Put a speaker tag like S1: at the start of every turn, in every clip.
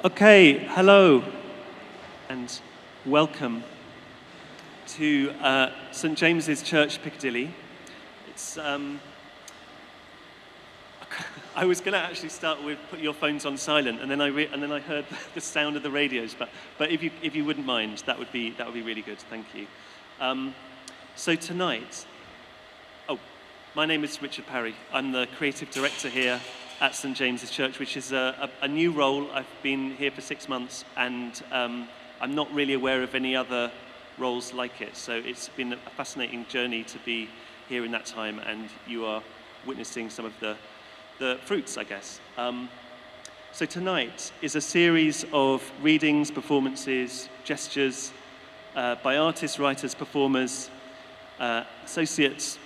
S1: Okay, hello and welcome to St James's Church, Piccadilly. It's I was going to actually start with put your phones on silent, and then I heard the sound of the radios. But if you wouldn't mind, that would be really good. Thank you. So tonight, my name is Richard Parry. I'm the creative director here at St James's Church, which is a new role. I've been here for 6 months, and I'm not really aware of any other roles like it. So it's been a fascinating journey to be here in that time, and you are witnessing some of the fruits, I guess. So tonight is a series of readings, performances, gestures by artists, writers, performers, associates,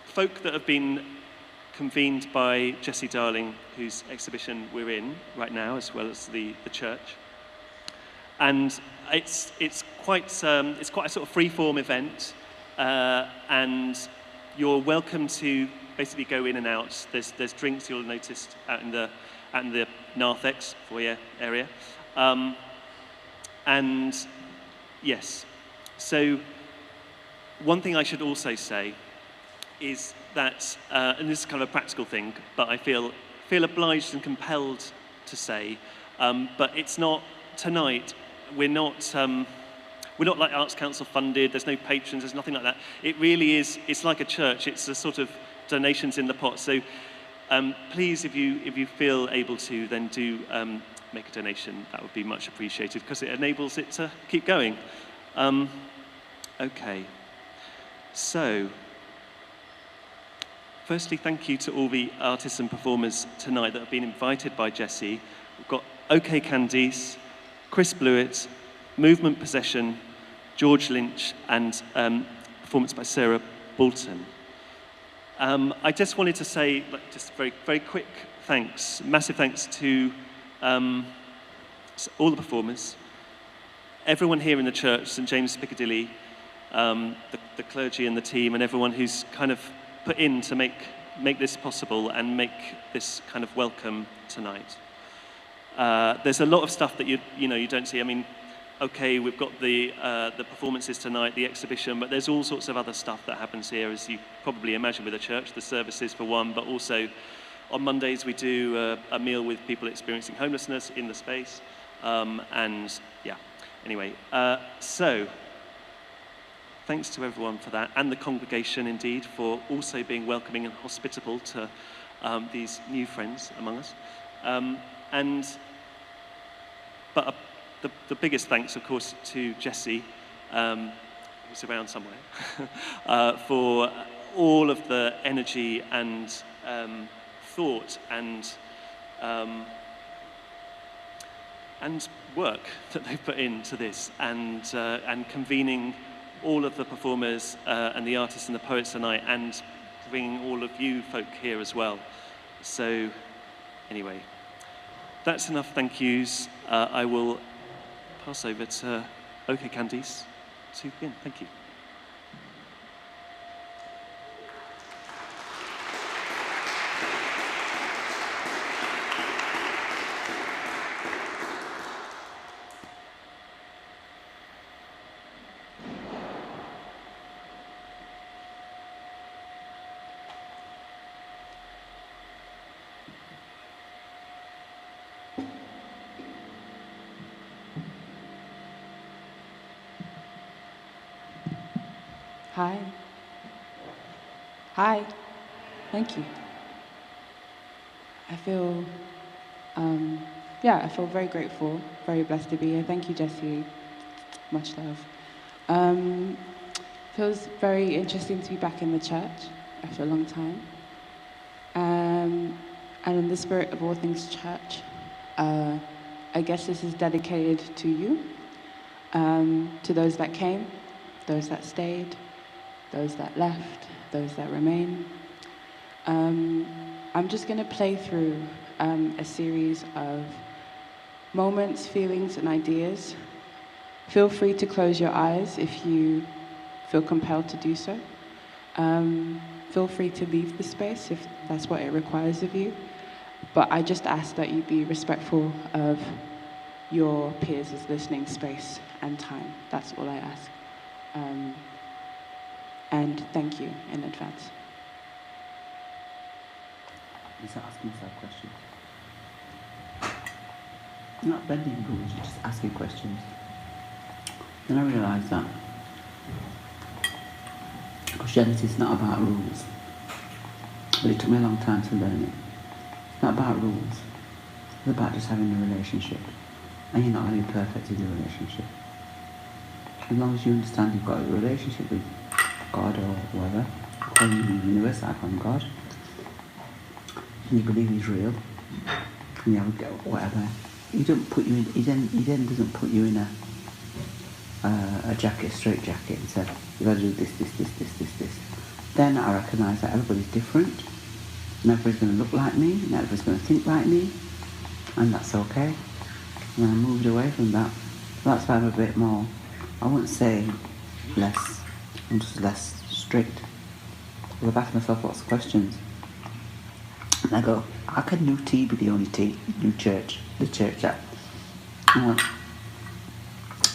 S1: folk that have been convened by Jessie Darling, whose exhibition we're in right now, as well as the church. And it's quite a sort of free-form event, and you're welcome to basically go in and out. There's drinks you'll notice out in the narthex foyer area, and yes. So one thing I should also say is that, and this is kind of a practical thing, but I feel obliged and compelled to say, but it's not tonight. We're not like Arts Council funded. There's no patrons. There's nothing like that. It really is. It's like a church. It's a sort of donations in the pot. So please, if you feel able to, then do make a donation. That would be much appreciated because it enables it to keep going. Okay. So, firstly, thank you to all the artists and performers tonight that have been invited by Jessie. We've got okcandice, Chris Blewett, Movement Possession, George Lynch, and performance by Sarah Boulton. I just wanted to say, just very, very quick thanks, massive thanks to all the performers, everyone here in the church, St James Piccadilly, the clergy and the team, and everyone who's kind of put in to make this possible and make this kind of welcome tonight. There's a lot of stuff that you don't see. I mean, okay, we've got the performances tonight, the exhibition, but there's all sorts of other stuff that happens here, as you probably imagine with a church. The services for one, but also on Mondays we do a meal with people experiencing homelessness in the space, and yeah. Anyway, so thanks to everyone for that, and the congregation indeed for also being welcoming and hospitable to these new friends among us. But the biggest thanks, of course, to Jessie, who's around somewhere, for all of the energy and thought and work that they've put into this, and convening all of the performers and the artists and the poets tonight, and bringing all of you folk here as well. So, anyway, that's enough thank yous. I will pass over to okcandice to begin. Thank you.
S2: Hi. Hi. Thank you. I feel very grateful, very blessed to be here. Thank you, Jessie. Much love. Feels very interesting to be back in the church after a long time. And in the spirit of all things church, I guess this is dedicated to you, to those that came, those that stayed, those that left, those that remain. I'm just going to play through a series of moments, feelings, and ideas. Feel free to close your eyes if you feel compelled to do so. Feel free to leave the space if that's what it requires of you. But I just ask that you be respectful of your peers' listening space and time. That's all I ask. And thank you in advance.
S3: Just asking yourself questions. You're not bending rules, you're just asking questions. Then I realised that Christianity is not about rules. But it took me a long time to learn it. It's not about rules. It's about just having a relationship. And you're not going to be perfect in your relationship. As long as you understand you've got a relationship with God or whoever, call him the universe, I call him God, and you believe he's real, and you have whatever, he then doesn't put you in a jacket, straight jacket, and said, you've got to do this. Then I recognise that everybody's different, and everybody's going to look like me, and everybody's going to think like me, and that's okay. And then I moved away from that. That's why I'm a bit more, I wouldn't say less, I'm just less strict. Because I've asked myself lots of questions. And I go, how can New Tea be the only tea? New Church, the church that.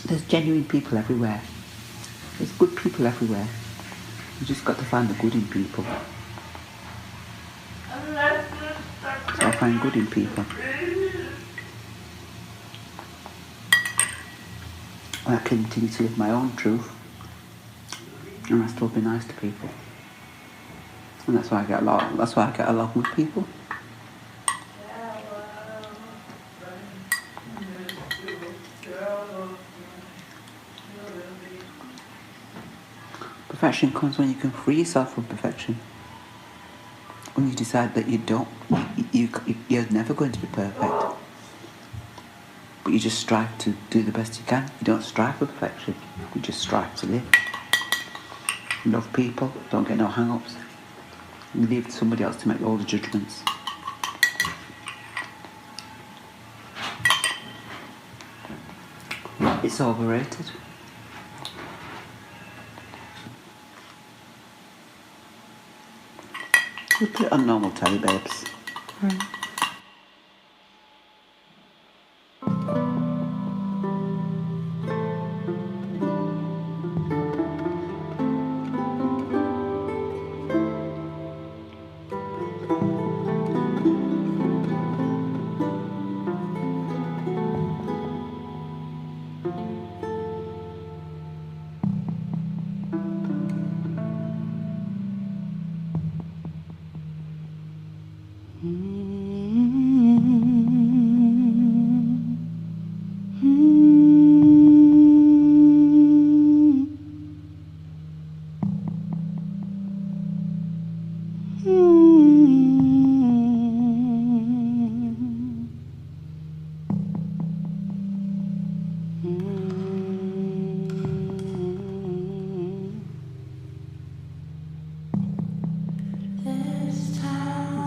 S3: There's genuine people everywhere. There's good people everywhere. You just got to find the good in people. So I find good in people. And I continue to live my own truth. And I still be nice to people. And that's why I get along with people. Perfection comes when you can free yourself from perfection. When you decide that you're never going to be perfect. But you just strive to do the best you can. You don't strive for perfection. You just strive to live. Love people. Don't get no hang-ups. You leave it to somebody else to make all the judgments. It's overrated. We put it on normal telly, babes. Right.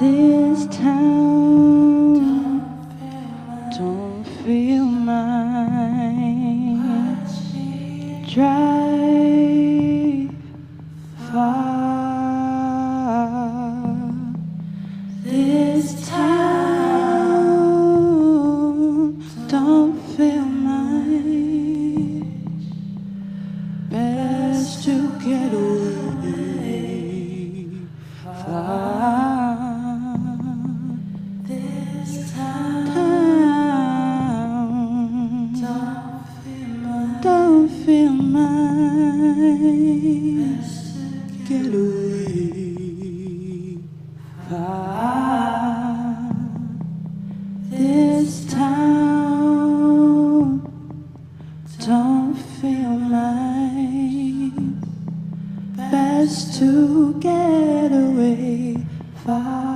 S2: This town don't feel mine. Drive far. This town don't feel mine. Best to get away far. Don't feel mine. Get away far. This town don't feel mine. Best to get away far.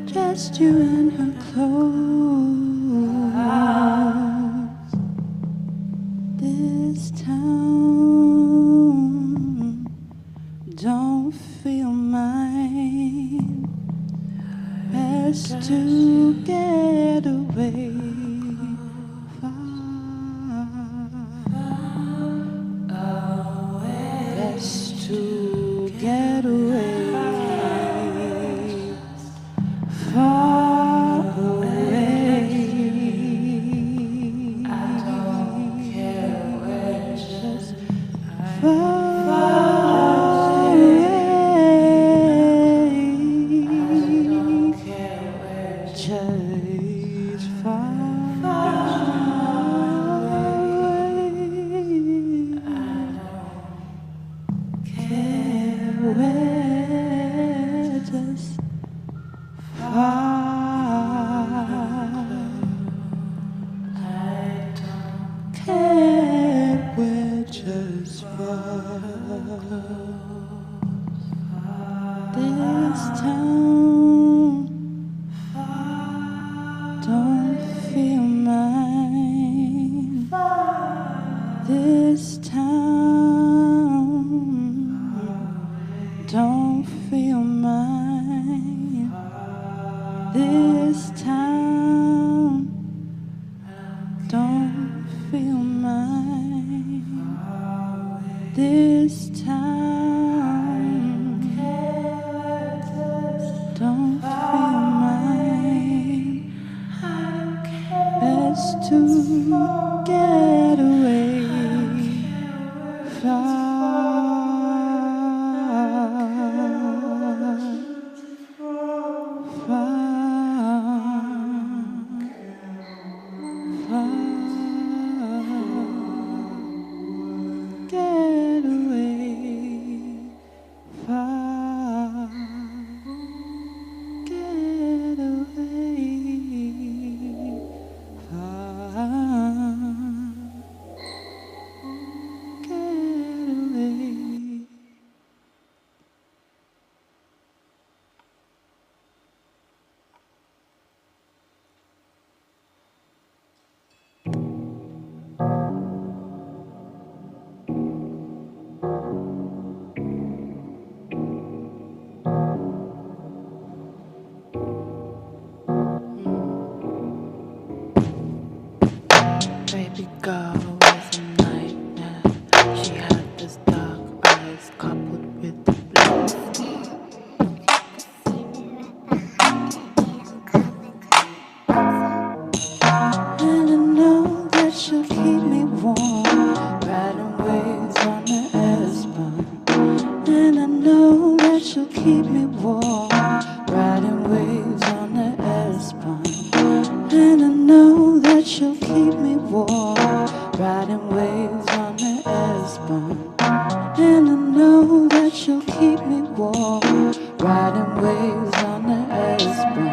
S2: Just you and her clothes. to get away far away. Best to get away far away. I don't care where, just far away. Just far away. I don't care where, just far. I don't care where, just far. This town don't feel mine. This town don't feel mine. This town don't feel mine. This town don't feel mine. Best to get away far. Get away far. Get away far. Get away. Baby girl was a nightmare. She had this dark eyes coupled with the blue. And I know that she'll keep me warm, riding waves on the S-Bahn. And I know that she'll keep me warm, riding waves on the S-Bahn. And I know that she'll keep me warm, riding waves on the S-Bahn. And I know that she'll keep me warm, riding waves on the S-Bahn.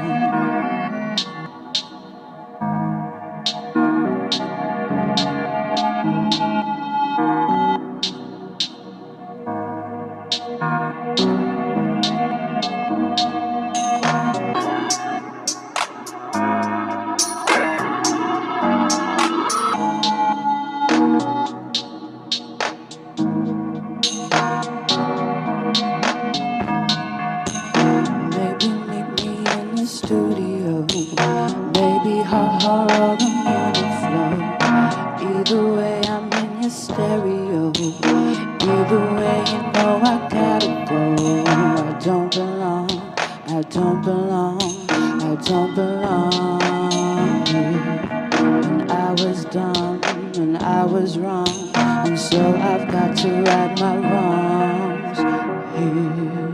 S2: Maybe meet me in the studio. Maybe ha or the music flow. Either way, I'm in your stereo. Either way, you know I gotta go. I don't belong. I don't belong. I don't belong here. And I was dumb and I was wrong, and so I've got to right my wrongs here.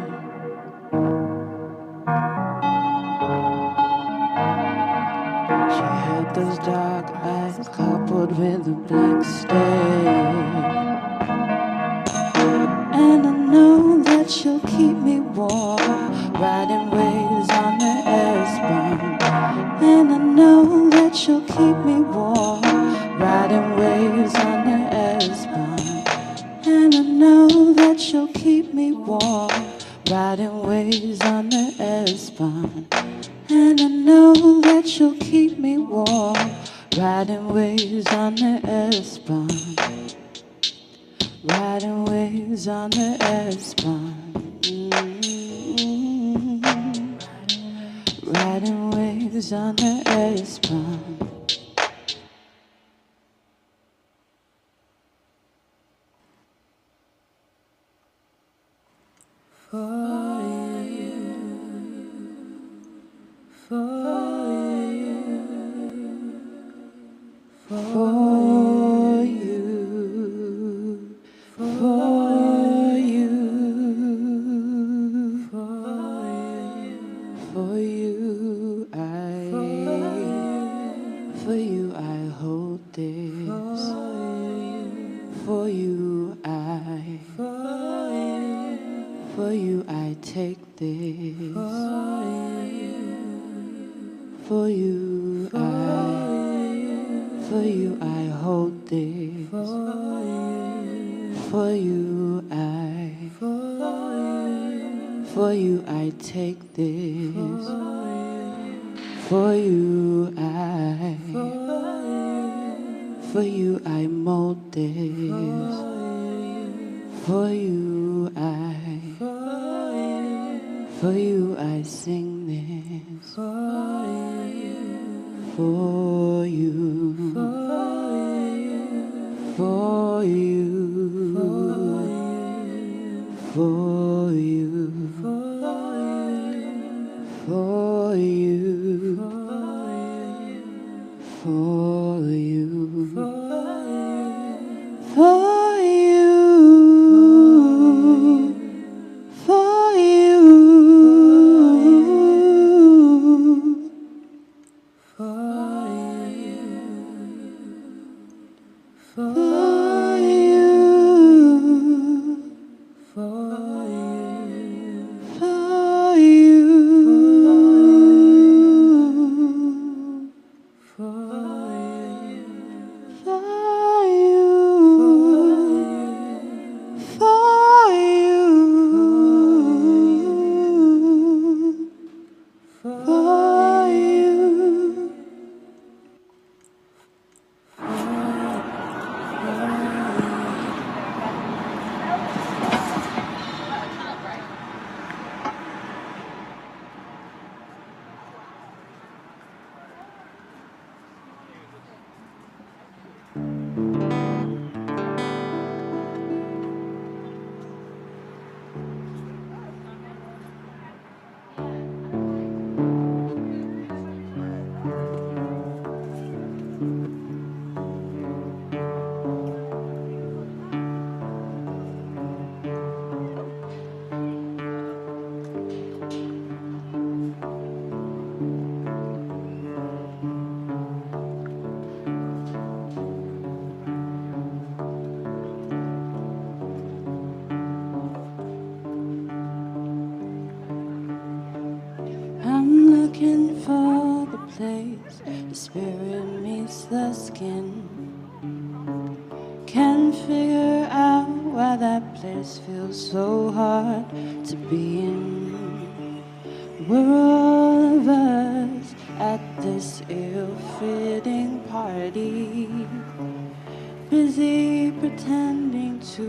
S2: She had those dark eyes coupled with a blank stare. And I know that she'll keep me warm, riding waves on the S-Bahn. And I know that she'll keep me warm, riding waves on the S-Bahn. And I know that she'll keep me warm, riding waves on the S-Bahn. And I know that she'll keep me warm, riding waves on the S-Bahn. Riding waves on the S-Bahn. Riding waves waves on the S-Bahn. The spirit meets the skin. Can't figure out why that place feels so hard to be in. We're all of us at this ill-fitting party, busy pretending to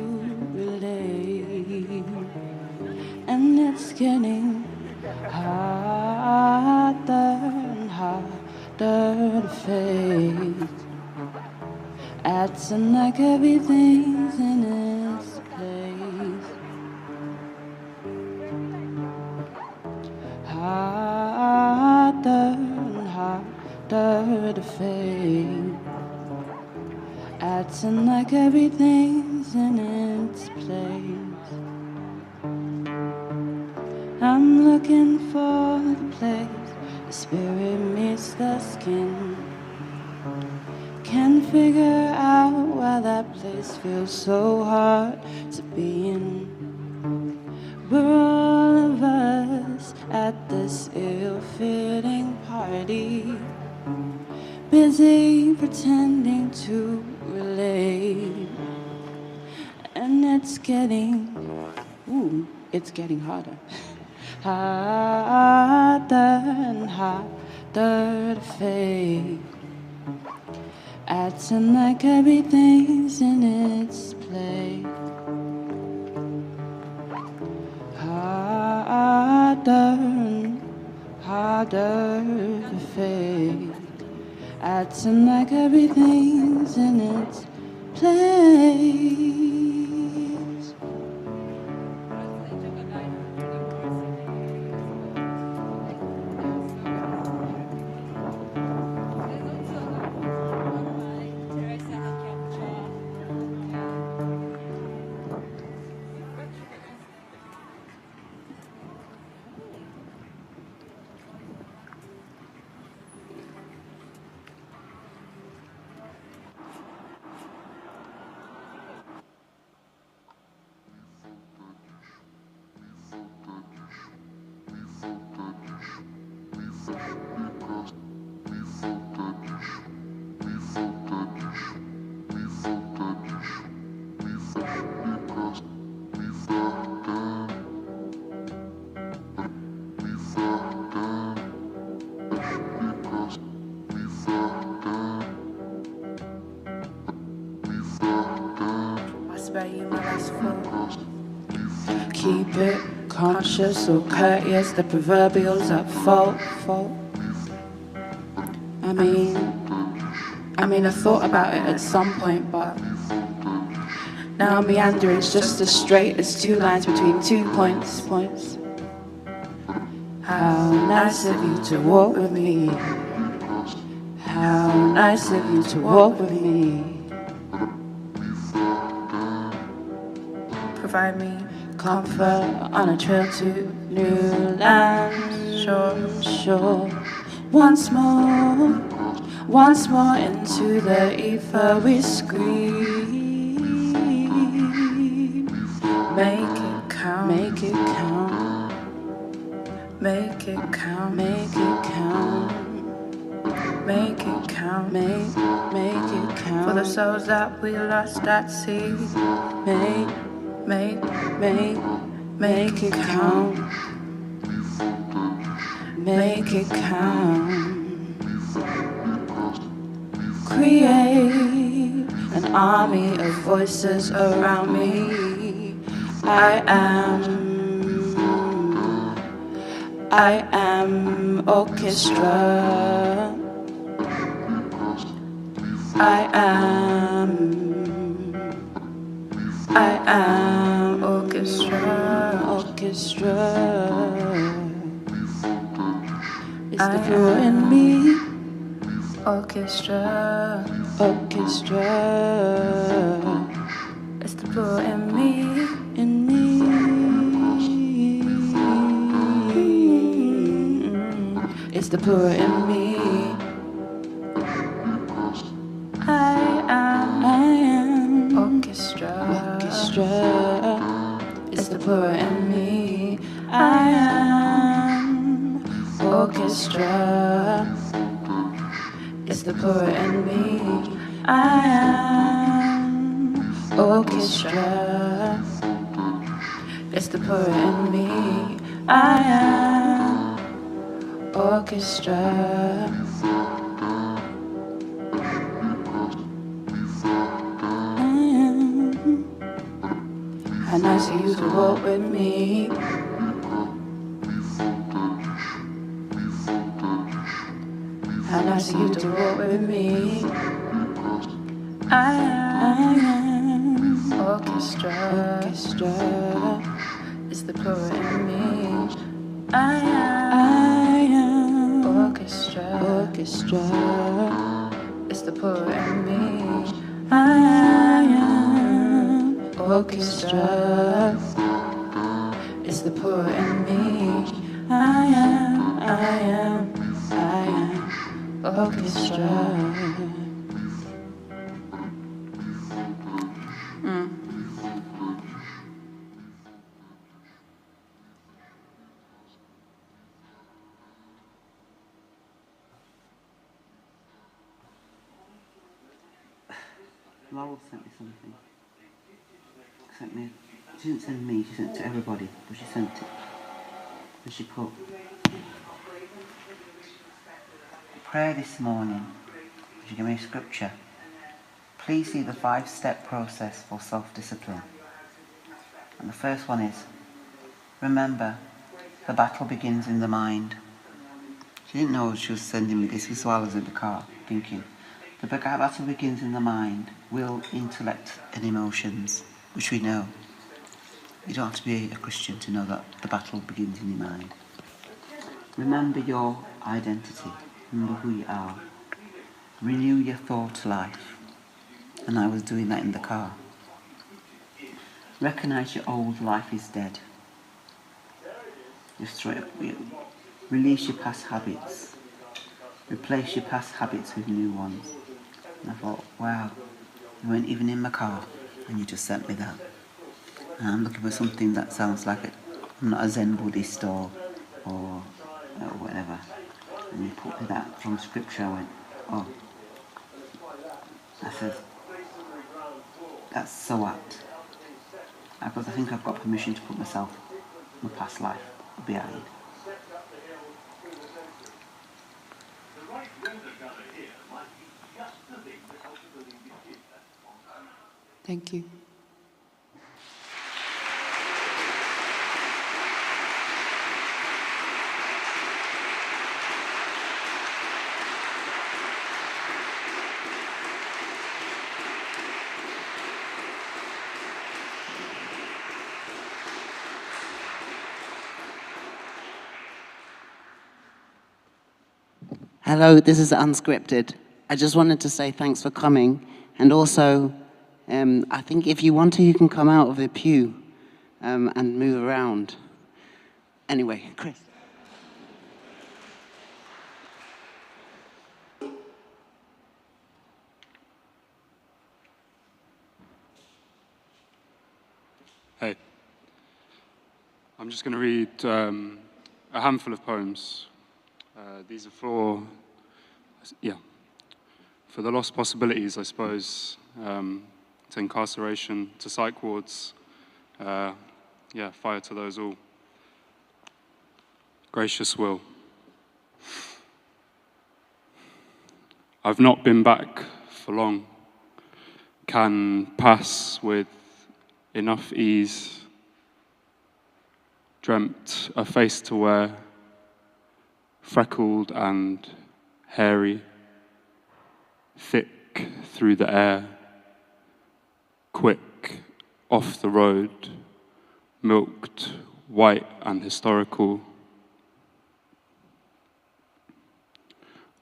S2: relate, and it's getting harder and harder to fade. Acting like everything's in its place. Harder and harder to fade. Acting like everything's in its place. I'm looking for the place the spirit meets the skin. Can't figure out why that place feels so hard to be in. We're all of us at this ill-fitting party, busy pretending to relate, and it's getting harder. Harder and harder to fade. Acting like everything's in its place. Harder and harder to perfect, acting like everything's in its place. Keep it conscious or courteous, the proverbial's at fault. I mean, I thought about it at some point, but now meandering's just as straight as two lines between 2 points. How nice of you to walk with me. How nice of you to walk with me. Provide me comfort on a trail to new land. Sure. Once more into the ether we scream. Make it count. Make it count. Make it count. Make it count. Make it count. Make it count. For the souls that we lost at sea. Make it count. Make it count. Create an army of voices around me. I am orchestra. I am orchestra. It's the floor in me. Orchestra. It's the floor in me. It's the plural in me. I am orchestra. It's the plural in me. I am orchestra. It's the plural in me. I am orchestra. It's the plural in me. I am orchestra. How nice of you to walk with me. How nice of you to walk with me. I am orchestra. It's the plural in me. I am orchestra. It's the plural in me. I am orchestra. It's the plural in me. I am orchestra.
S3: Laurel sent me something. She didn't send me, she sent it to everybody, but she sent it. And she put, prayer this morning. She gave me a scripture. Please see the 5-step process for self-discipline. And the first one is, remember, the battle begins in the mind. She didn't know she was sending me this, so I was in the car thinking, the battle begins in the mind, will, intellect and emotions, which we know. You don't have to be a Christian to know that the battle begins in your mind. Remember your identity, remember who you are. Renew your thought life. And I was doing that in the car. Recognise your old life is dead. Just straight up, release your past habits. Replace your past habits with new ones. And I thought, wow, you weren't even in my car and you just sent me that. And I'm looking for something that sounds like I'm not a Zen Buddhist or whatever. And you put me that from scripture. I went, oh. I said, that's so apt. Because I think I've got permission to put myself, my past life, behind.
S2: Thank you.
S4: Hello, this is Unscripted. I just wanted to say thanks for coming, and also, I think if you want to, you can come out of the pew and move around. Anyway, Chris.
S5: Hey, I'm just going to read a handful of poems. These are for the lost possibilities, I suppose, to incarceration, to psych wards. Fire to those all. Gracious will. I've not been back for long. Can pass with enough ease. Dreamt a face to wear, freckled and hairy, thick through the air, quick off the road, milked, white and historical.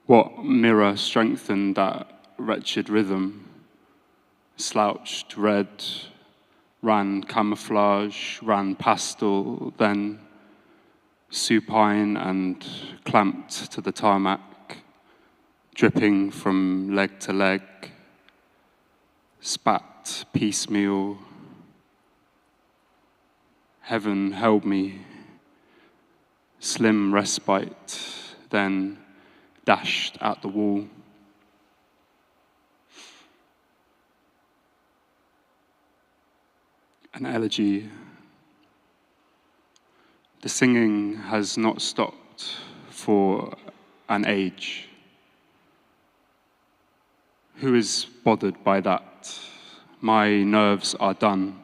S5: What mirror strengthened that wretched rhythm? Slouched red, ran camouflage, ran pastel, then supine and clamped to the tarmac, dripping from leg to leg, spat piecemeal. Heaven held me, slim respite, then dashed at the wall. An elegy. The singing has not stopped for an age. Who is bothered by that? My nerves are done.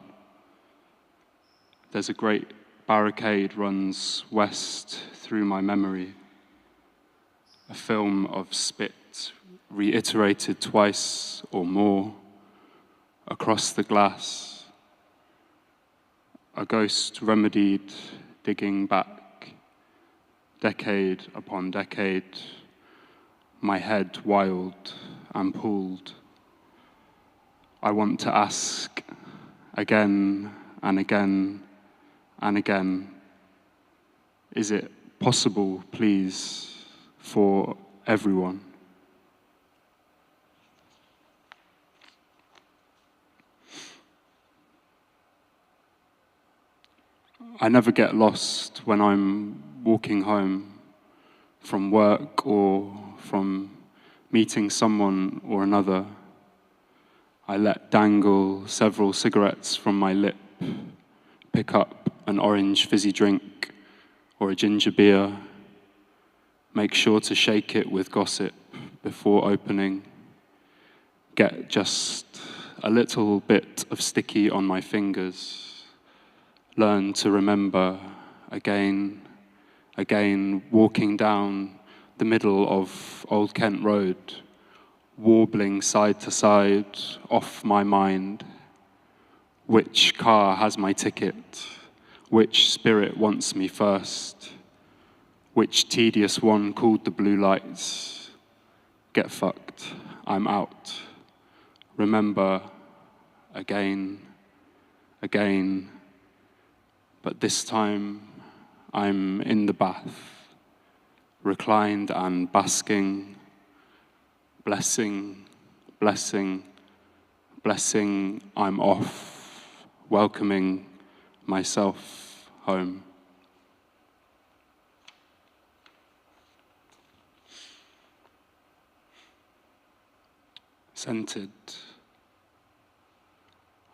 S5: There's a great barricade runs west through my memory. A film of spit reiterated twice or more across the glass. A ghost remedied, digging back, decade upon decade, my head wild and pulled. I want to ask again and again and again, is it possible, please, for everyone? I never get lost when I'm walking home from work or from meeting someone or another. I let dangle several cigarettes from my lip, pick up an orange fizzy drink or a ginger beer, make sure to shake it with gossip before opening, get just a little bit of sticky on my fingers, learn to remember again, walking down the middle of Old Kent Road, warbling side to side off my mind. Which car has my ticket? Which spirit wants me first? Which tedious one called the blue lights? Get fucked, I'm out. Remember, again, again, but this time I'm in the bath, reclined and basking, blessing, blessing, blessing, I'm off, welcoming myself home. Scented.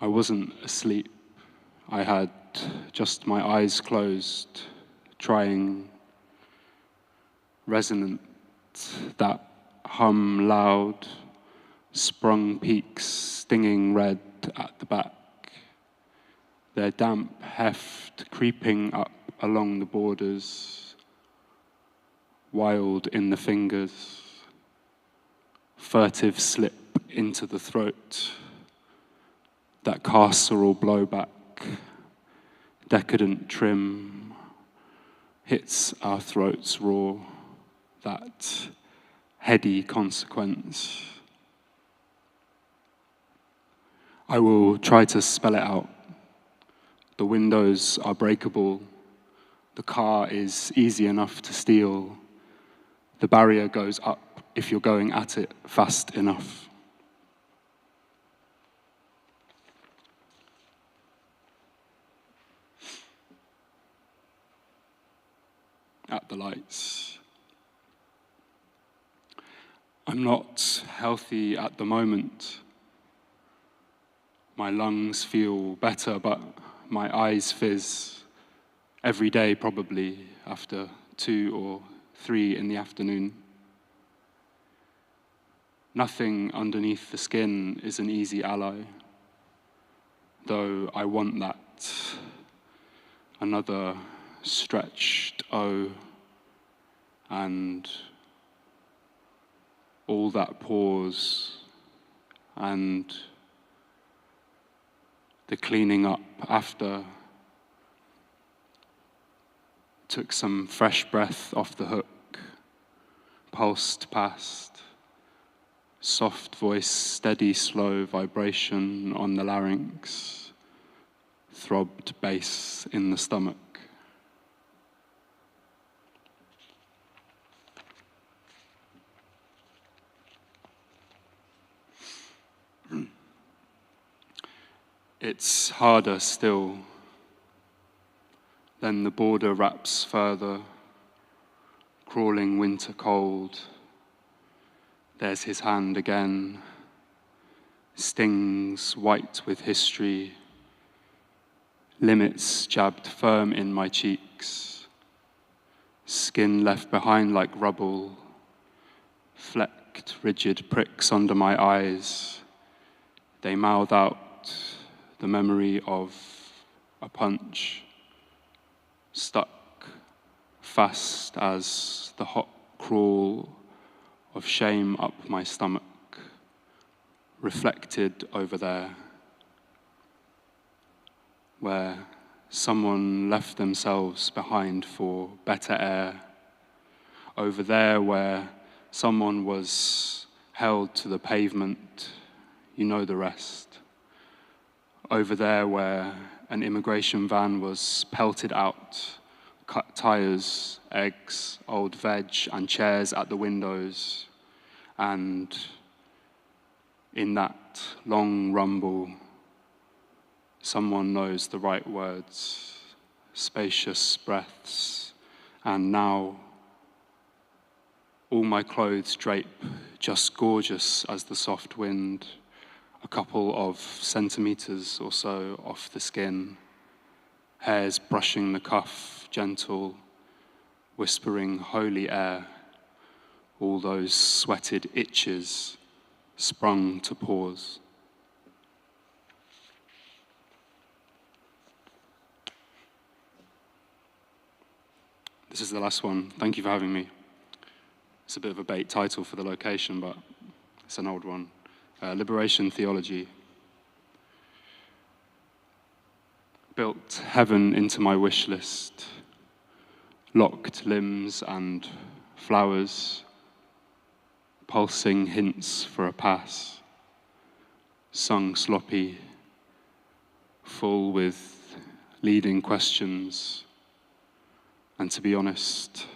S5: I wasn't asleep. I had just my eyes closed, trying resonant, that hum loud, sprung peaks stinging red at the back, their damp heft creeping up along the borders, wild in the fingers, furtive slip into the throat, that carceral blowback, decadent trim, hits our throats raw, that heady consequence. I will try to spell it out. The windows are breakable. The car is easy enough to steal. The barrier goes up if you're going at it fast enough. At the lights. I'm not healthy at the moment. My lungs feel better, but my eyes fizz every day, probably after 2 or 3 in the afternoon. Nothing underneath the skin is an easy ally, though I want that. Another stretched O, and all that pause, and the cleaning up after. Took some fresh breath off the hook, pulsed past, soft voice, steady, slow vibration on the larynx, throbbed bass in the stomach. It's harder still. Then the border wraps further, crawling winter cold. There's his hand again, stings white with history, limits jabbed firm in my cheeks, skin left behind like rubble, flecked rigid pricks under my eyes. They mouth out the memory of a punch, stuck fast as the hot crawl of shame up my stomach, reflected over there, where someone left themselves behind for better air, over there where someone was held to the pavement, you know the rest. Over there where an immigration van was pelted out, cut tires, eggs, old veg, and chairs at the windows. And in that long rumble, someone knows the right words, spacious breaths, and now all my clothes drape, just gorgeous as the soft wind, a couple of centimeters or so off the skin, hairs brushing the cuff, gentle, whispering holy air, all those sweated itches sprung to pause. This is the last one. Thank you for having me. It's a bit of a bait title for the location, but it's an old one. Liberation Theology. Built heaven into my wish list. Locked limbs and flowers. Pulsing hints for a pass. Sung sloppy. Full with leading questions. And to be honest,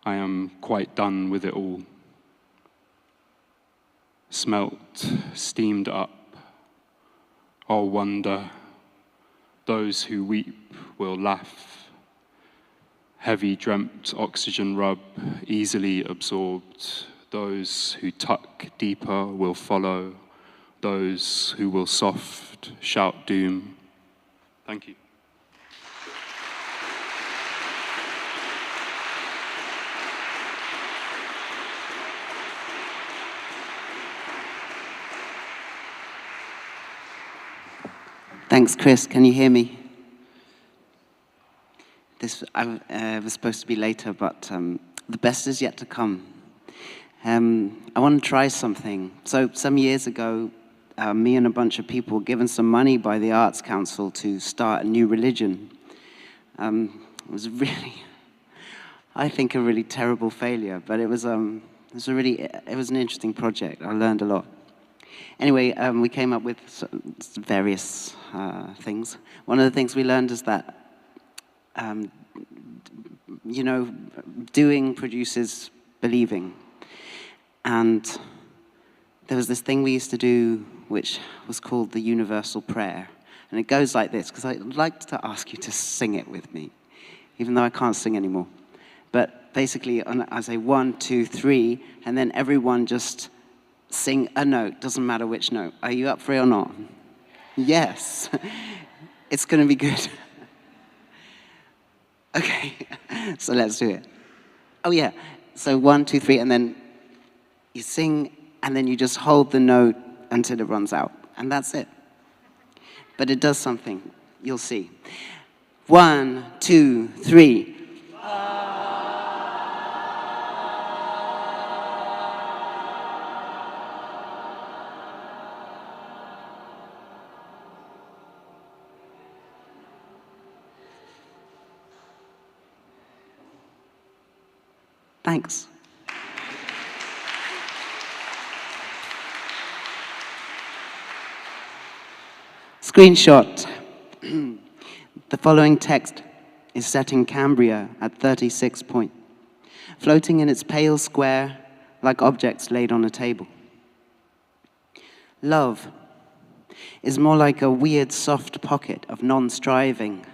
S5: I am quite done with it all. Smelt, steamed up, all wonder, those who weep will laugh. Heavy dreamt oxygen rub, easily absorbed, those who tuck deeper will follow, those who will soft shout doom. Thank you.
S4: Thanks, Chris. Can you hear me? I was supposed to be later, but the best is yet to come. I want to try something. So some years ago, me and a bunch of people were given some money by the Arts Council to start a new religion. It was really, I think, a really terrible failure, but it was an interesting project. I learned a lot. Anyway, we came up with various things. One of the things we learned is that, doing produces believing. And there was this thing we used to do which was called the universal prayer. And it goes like this, because I'd like to ask you to sing it with me, even though I can't sing anymore. But basically, I say 1, 2, 3, and then everyone just sing a note, doesn't matter which note. Are you up for it or not? Yes. It's going to be good. Okay, so let's do it. Oh yeah, so 1, 2, 3, and then you sing, and then you just hold the note until it runs out, and that's it. But it does something, you'll see. 1, 2, 3. Thanks. Screenshot. The following text is set in Cambria at 36 point, floating in its pale square like objects laid on a table. Love is more like a weird soft pocket of non-striving,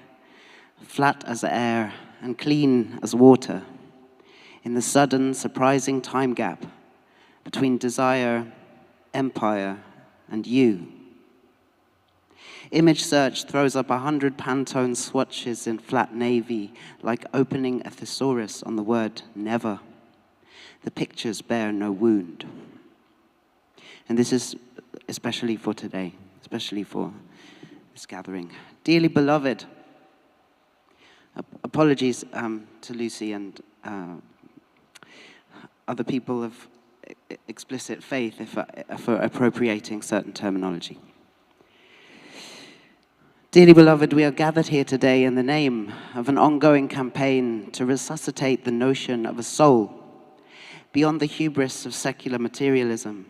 S4: flat as air and clean as water, in the sudden, surprising time gap between desire, empire, and you. Image search throws up 100 Pantone swatches in flat navy, like opening a thesaurus on the word never. The pictures bear no wound. And this is especially for today, especially for this gathering. Dearly beloved, apologies to Lucy and other people of explicit faith for appropriating certain terminology. Dearly beloved, we are gathered here today in the name of an ongoing campaign to resuscitate the notion of a soul beyond the hubris of secular materialism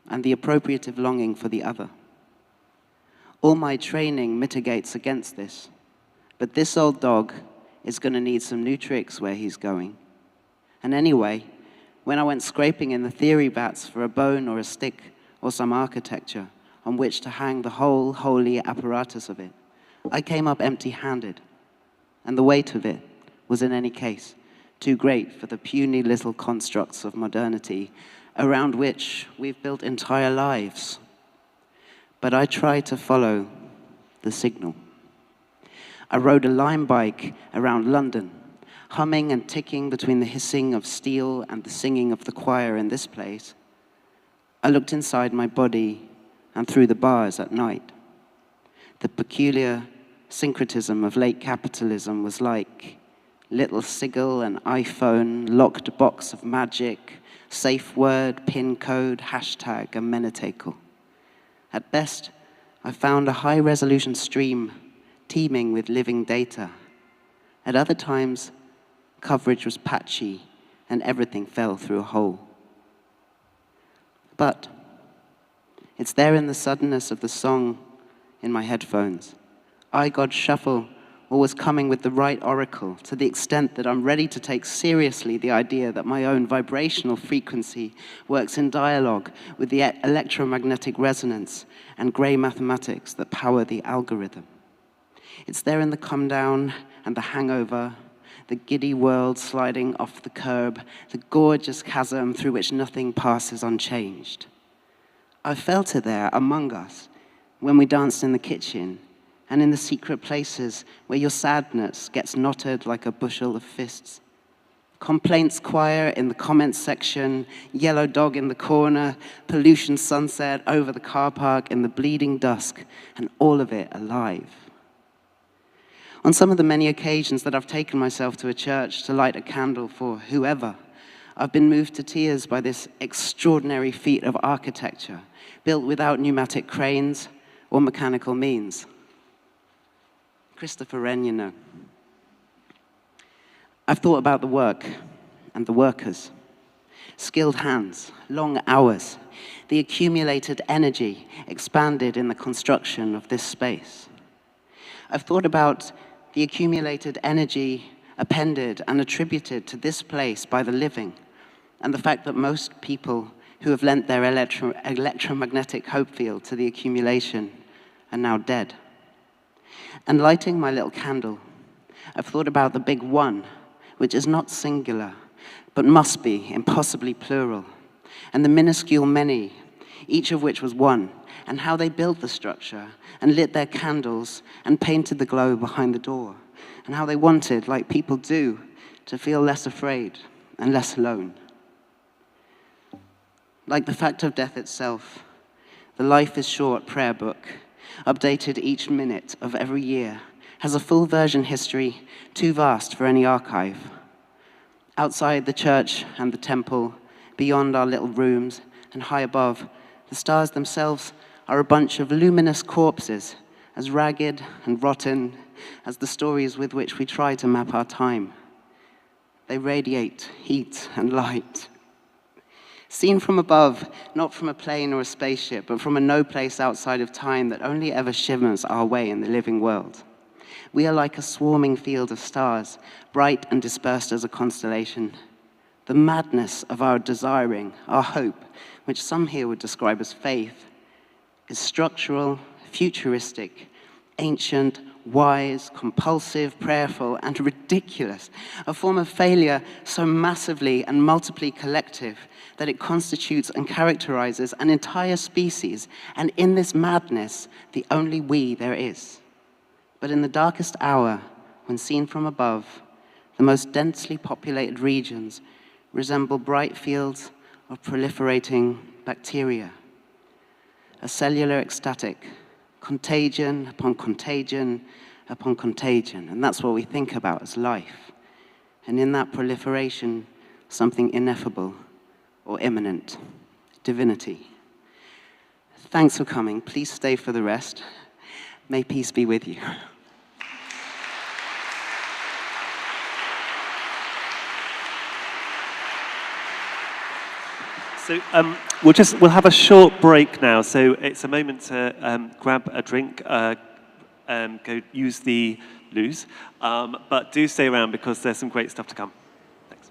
S4: and the appropriative longing for the other. All my training mitigates against this, but this old dog is going to need some new tricks where he's going. And anyway, when I went scraping in the theory vats for a bone or a stick or some architecture on which to hang the whole holy apparatus of it, I came up empty-handed, and the weight of it was in any case too great for the puny little constructs of modernity around which we've built entire lives. But I tried to follow the signal. I rode a lime bike around London, humming and ticking between the hissing of steel and the singing of the choir in this place. I looked inside my body and through the bars at night. The peculiar syncretism of late capitalism was like Little sigil, an iPhone, locked box of magic, safe word, pin code, hashtag, and menatacle. At best, I found a high-resolution stream teeming with living data. At other times, coverage was patchy and everything fell through a hole. But it's there in the suddenness of the song in my headphones. I, God, shuffle, always coming with the right oracle, to the extent that I'm ready to take seriously the idea that my own vibrational frequency works in dialogue with the electromagnetic resonance and grey mathematics that power the algorithm. It's there in the come down and the hangover, the giddy world sliding off the curb, the gorgeous chasm through which nothing passes unchanged. I felt it there among us when we danced in the kitchen and in the secret places where your sadness gets knotted like a bushel of fists. Complaints choir in the comments section, yellow dog in the corner, pollution sunset over the car park in the bleeding dusk, and all of it alive. On some of the many occasions that I've taken myself to a church to light a candle for whoever, I've been moved to tears by this extraordinary feat of architecture, built without pneumatic cranes or mechanical means. Christopher Wren, you know. I've thought about the work and the workers, skilled hands, long hours, the accumulated energy expanded in the construction of this space. I've thought about the accumulated energy appended and attributed to this place by the living, and the fact that most people who have lent their electromagnetic hope field to the accumulation are now dead. And lighting my little candle, I've thought about the big one, which is not singular, but must be impossibly plural, and the minuscule many, each of which was one, and how they built the structure and lit their candles and painted the glow behind the door, and how they wanted, like people do, to feel less afraid and less alone. Like the fact of death itself, the Life is Short prayer book, updated each minute of every year, has a full version history too vast for any archive. Outside the church and the temple, beyond our little rooms, and high above, the stars themselves are a bunch of luminous corpses, as ragged and rotten as the stories with which we try to map our time. They radiate heat and light. Seen from above, not from a plane or a spaceship, but from a no place outside of time that only ever shimmers our way in the living world. We are like a swarming field of stars, bright and dispersed as a constellation. The madness of our desiring, our hope, which some here would describe as faith, is structural, futuristic, ancient, wise, compulsive, prayerful, and ridiculous, a form of failure so massively and multiply collective that it constitutes and characterizes an entire species, and in this madness, the only we there is. But in the darkest hour, when seen from above, the most densely populated regions resemble bright fields of proliferating bacteria, a cellular ecstatic, contagion upon contagion upon contagion, and that's what we think about as life. And in that proliferation, something ineffable or imminent, divinity. Thanks for coming. Please stay for the rest. May peace be with you.
S1: So we'll have a short break now. So it's a moment to grab a drink, go use the loos, but do stay around because there's some great stuff to come. Thanks.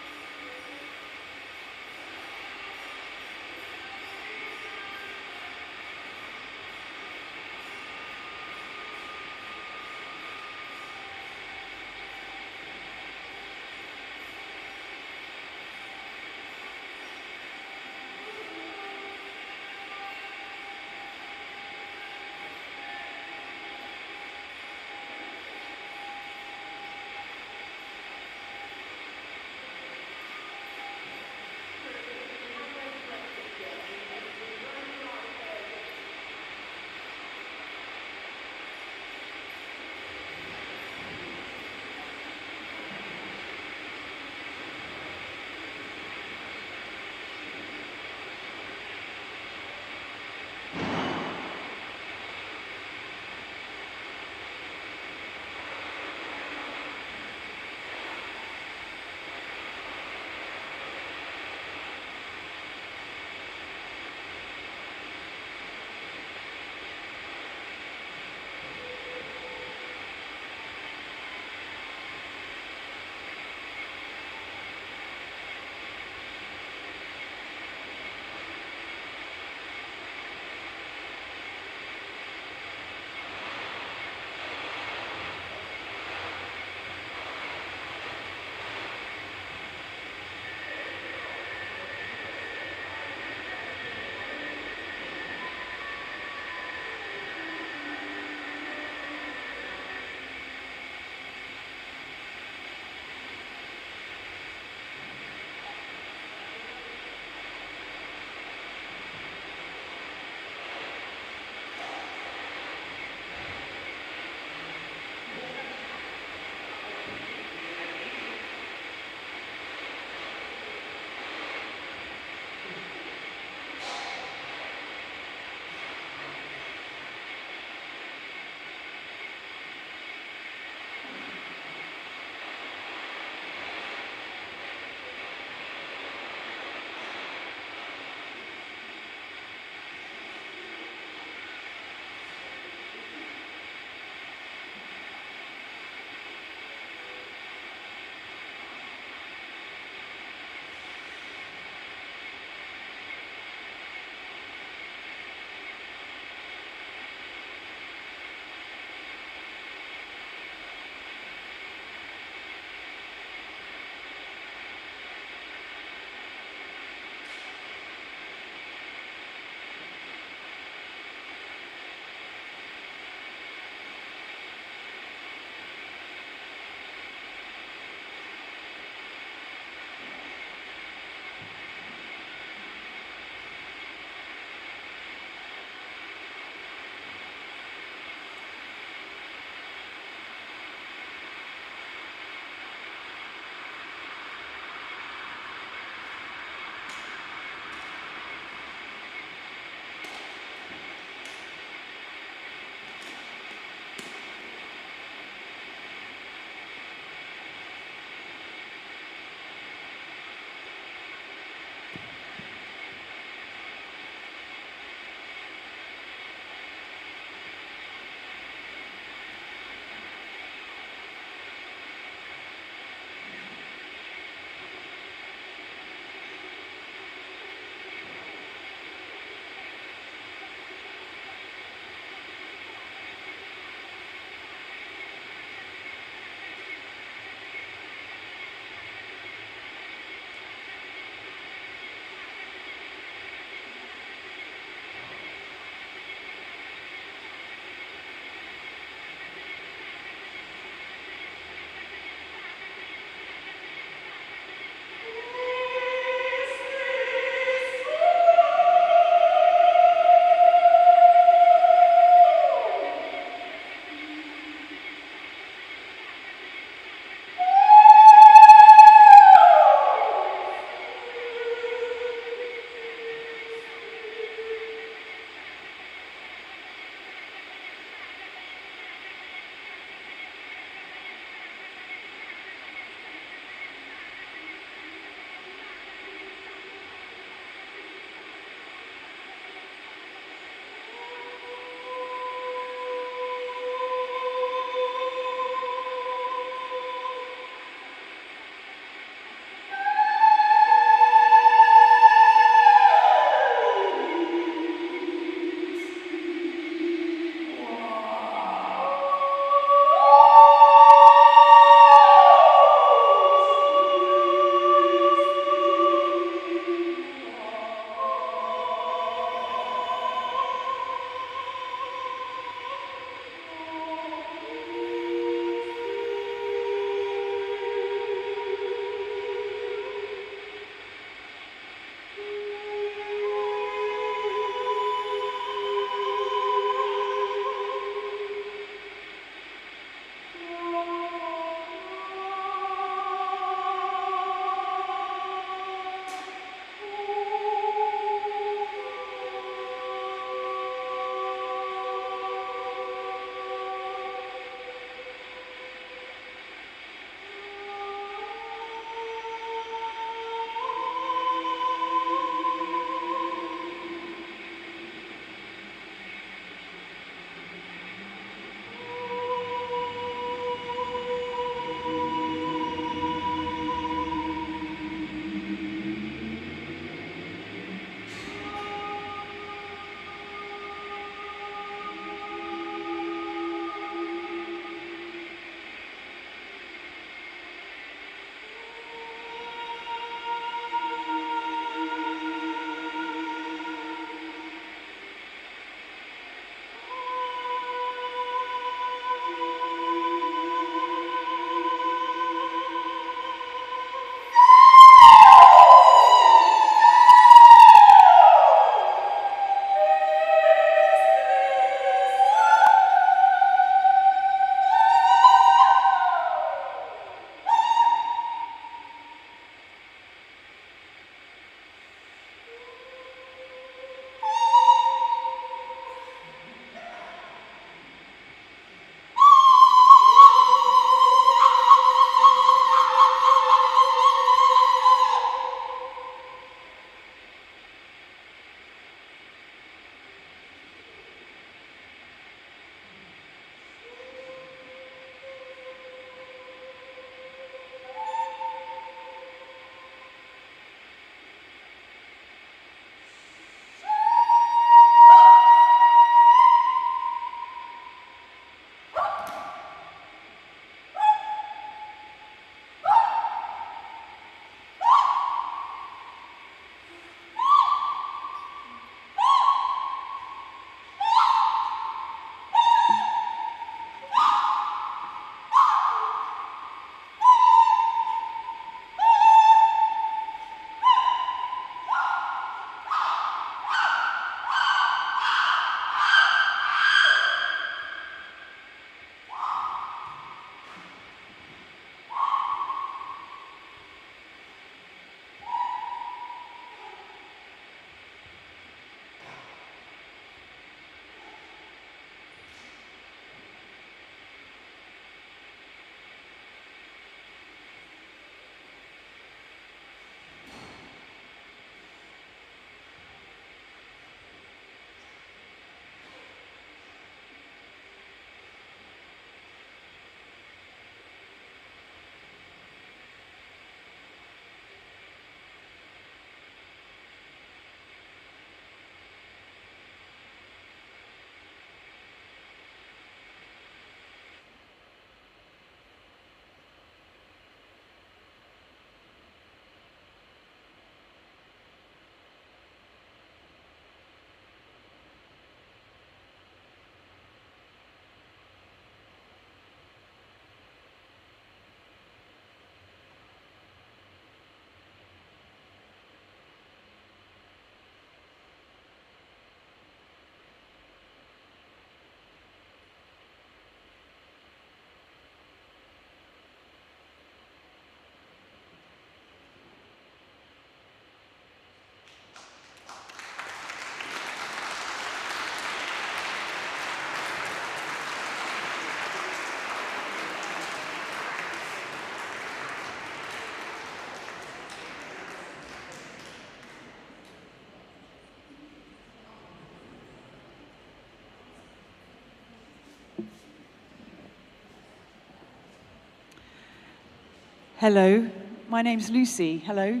S6: Hello, my name's Lucy. Hello.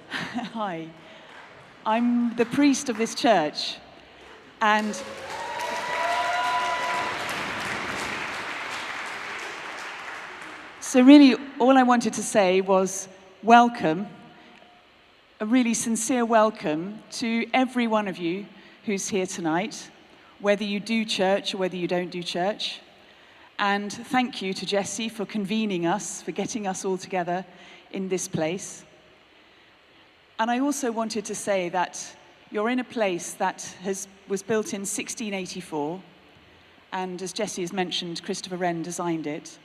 S6: Hi. I'm the priest of this church, and so really all I wanted to say was welcome, a really sincere welcome to every one of you who's here tonight, whether you do church or whether you don't do church. And thank you to Jessie for convening us, for getting us all together in this place. And I also wanted to say that you're in a place that was built in 1684, and as Jessie has mentioned, Christopher Wren designed it.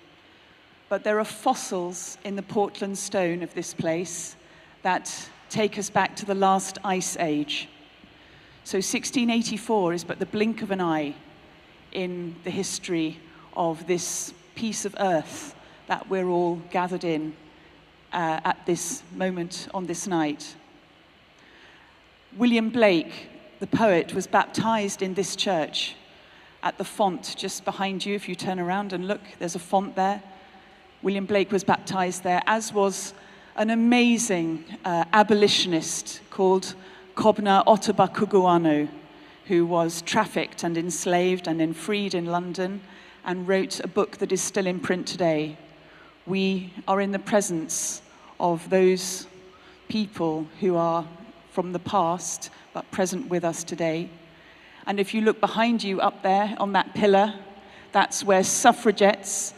S6: But there are fossils in the Portland stone of this place that take us back to the last ice age. So 1684 is but the blink of an eye in the history of this piece of earth that we're all gathered in at this moment on this night. William Blake, the poet, was baptized in this church at the font just behind you. If you turn around and look, there's a font there. William Blake was baptized there, as was an amazing abolitionist called Kobna Ottobah, who was trafficked and enslaved and then freed in London and wrote a book that is still in print today. We are in the presence of those people who are from the past but present with us today. And if you look behind you up there on that pillar, that's where suffragettes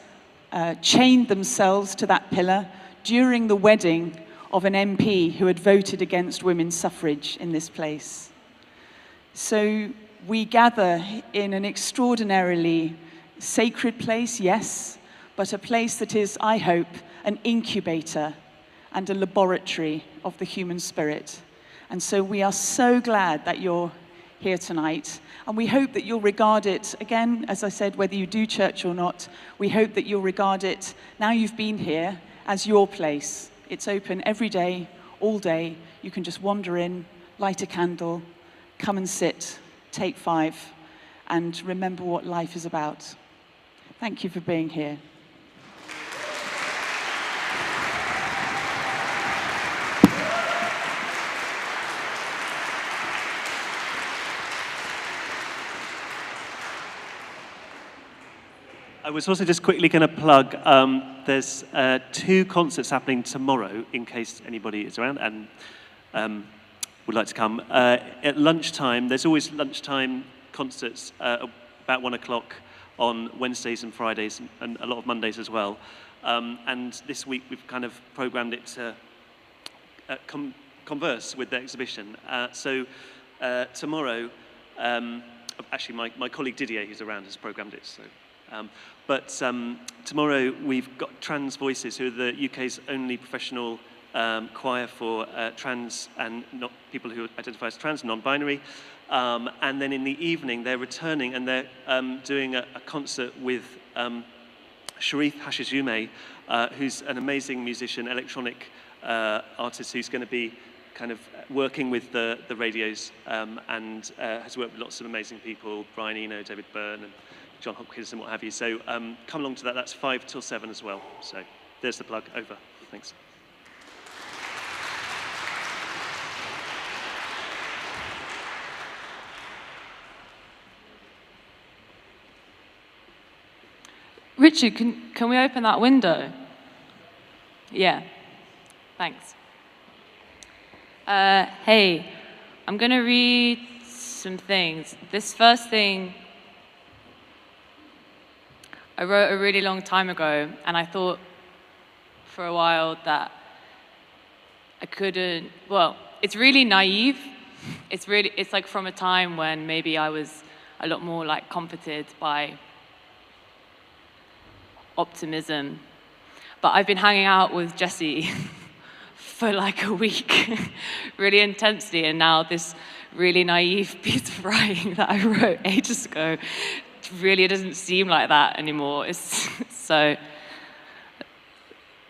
S6: chained themselves to that pillar during the wedding of an MP who had voted against women's suffrage in this place. So we gather in an extraordinarily sacred place, yes, but a place that is, I hope, an incubator and a laboratory of the human spirit. And so we are so glad that you're here tonight, and we hope that you'll regard it, again, as I said, whether you do church or not, we hope that you'll regard it, now you've been here, as your place. It's open every day, all day. You can just wander in, light a candle, come and sit, take 5, and remember what life is about. Thank you for being here.
S1: I was also just quickly going to plug, there's 2 concerts happening tomorrow, in case anybody is around and would like to come. At lunchtime, there's always lunchtime concerts about 1 o'clock on Wednesdays and Fridays, and a lot of Mondays as well. And this week we've kind of programmed it to converse with the exhibition. So tomorrow, actually my colleague Didier, who's around, has programmed it. So. But tomorrow we've got Trans Voices, who are the UK's only professional choir for trans and not people who identify as trans and non-binary. And then in the evening they're returning and they're doing a concert with Sharif Hashizume, who's an amazing musician, electronic artist who's going to be kind of working with the radios and has worked with lots of amazing people, Brian Eno, David Byrne, and John Hopkins and what have you. So come along to that. That's 5 till 7 as well. So there's the plug. Over. Thanks.
S7: Richard, can we open that window? Yeah. Thanks. Hey, I'm going to read some things. This first thing I wrote a really long time ago, and I thought for a while that I couldn't, well, it's really naive. It's like from a time when maybe I was a lot more like comforted by optimism. But I've been hanging out with Jessie for like a week, really intensely, and now this really naive piece of writing that I wrote ages ago really doesn't seem like that anymore. So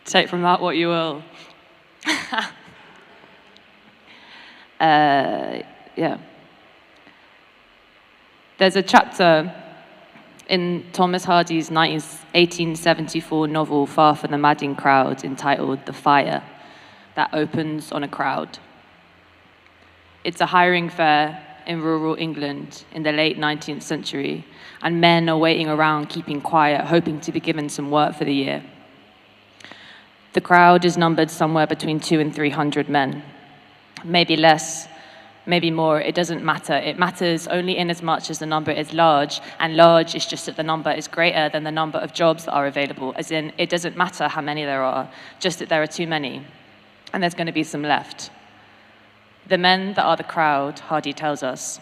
S7: take from that what you will. Yeah. There's a chapter in Thomas Hardy's 1874 novel Far from the Madding Crowd, entitled The Fire, that opens on a crowd. It's a hiring fair in rural England in the late 19th century, and men are waiting around keeping quiet, hoping to be given some work for the year. The crowd is numbered somewhere between 200 and 300 men. Maybe less, maybe more, it doesn't matter. It matters only in as much as the number is large, and large is just that the number is greater than the number of jobs that are available, as in it doesn't matter how many there are, just that there are too many, and there's going to be some left. The men that are the crowd, Hardy tells us,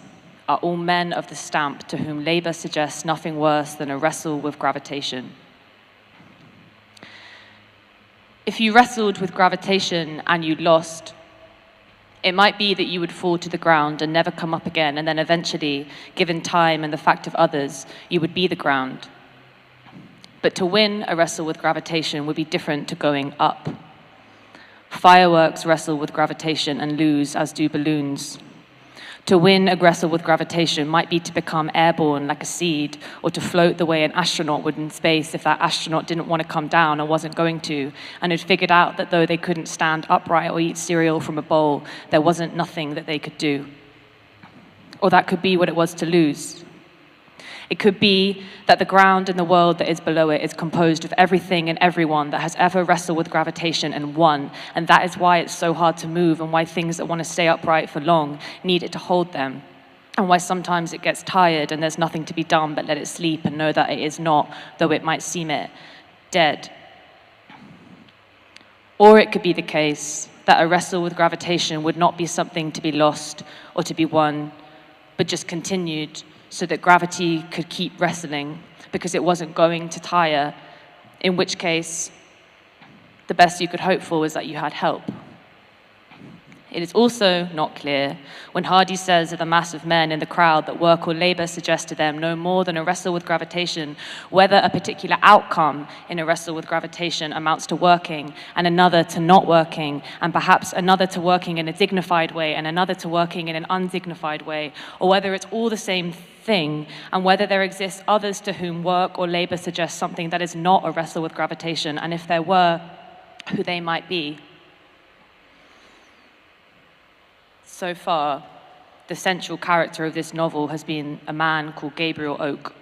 S7: are all men of the stamp to whom labour suggests nothing worse than a wrestle with gravitation. If you wrestled with gravitation and you lost, it might be that you would fall to the ground and never come up again, and then eventually, given time and the fact of others, you would be the ground. But to win a wrestle with gravitation would be different to going up. Fireworks wrestle with gravitation and lose, as do balloons. To win a wrestle with gravitation might be to become airborne like a seed, or to float the way an astronaut would in space if that astronaut didn't want to come down or wasn't going to, and had figured out that though they couldn't stand upright or eat cereal from a bowl, there wasn't nothing that they could do. Or that could be what it was to lose. It could be that the ground and the world that is below it is composed of everything and everyone that has ever wrestled with gravitation and won, and that is why it's so hard to move, and why things that want to stay upright for long need it to hold them, and why sometimes it gets tired and there's nothing to be done but let it sleep and know that it is not, though it might seem it, dead. Or it could be the case that a wrestle with gravitation would not be something to be lost or to be won, but just continued, so that gravity could keep wrestling because it wasn't going to tire, in which case the best you could hope for was that you had help. It is also not clear when Hardy says of the mass of men in the crowd that work or labour suggests to them no more than a wrestle with gravitation, whether a particular outcome in a wrestle with gravitation amounts to working, and another to not working, and perhaps another to working in a dignified way, and another to working in an undignified way, or whether it's all the same thing, and whether there exists others to whom work or labour suggests something that is not a wrestle with gravitation, and if there were, who they might be. So far, the central character of this novel has been a man called Gabriel Oak.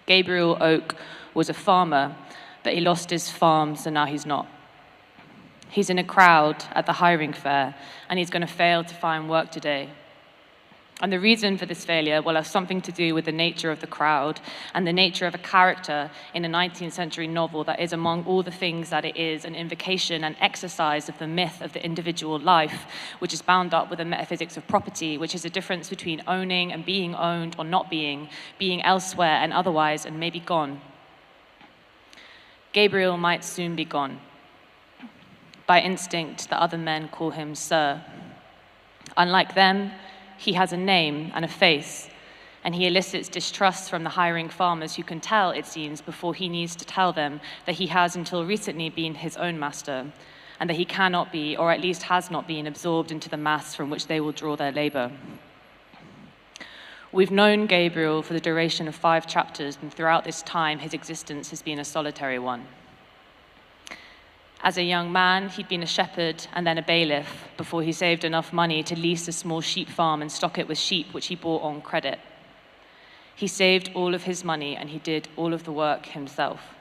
S7: Gabriel Oak was a farmer, but he lost his farm, so now he's not. He's in a crowd at the hiring fair, and he's going to fail to find work today. And the reason for this failure will have something to do with the nature of the crowd and the nature of a character in a 19th century novel that is, among all the things that it is, an invocation and exercise of the myth of the individual life, which is bound up with the metaphysics of property, which is a difference between owning and being owned or not being elsewhere and otherwise, and maybe gone. Gabriel might soon be gone. By instinct, the other men call him Sir. Unlike them, he has a name and a face, and he elicits distrust from the hiring farmers who can tell, it seems, before he needs to tell them that he has until recently been his own master, and that he cannot be, or at least has not been, absorbed into the mass from which they will draw their labor. We've known Gabriel for the duration of 5 chapters, and throughout this time, his existence has been a solitary one. As a young man, he'd been a shepherd and then a bailiff before he saved enough money to lease a small sheep farm and stock it with sheep, which he bought on credit. He saved all of his money and he did all of the work himself.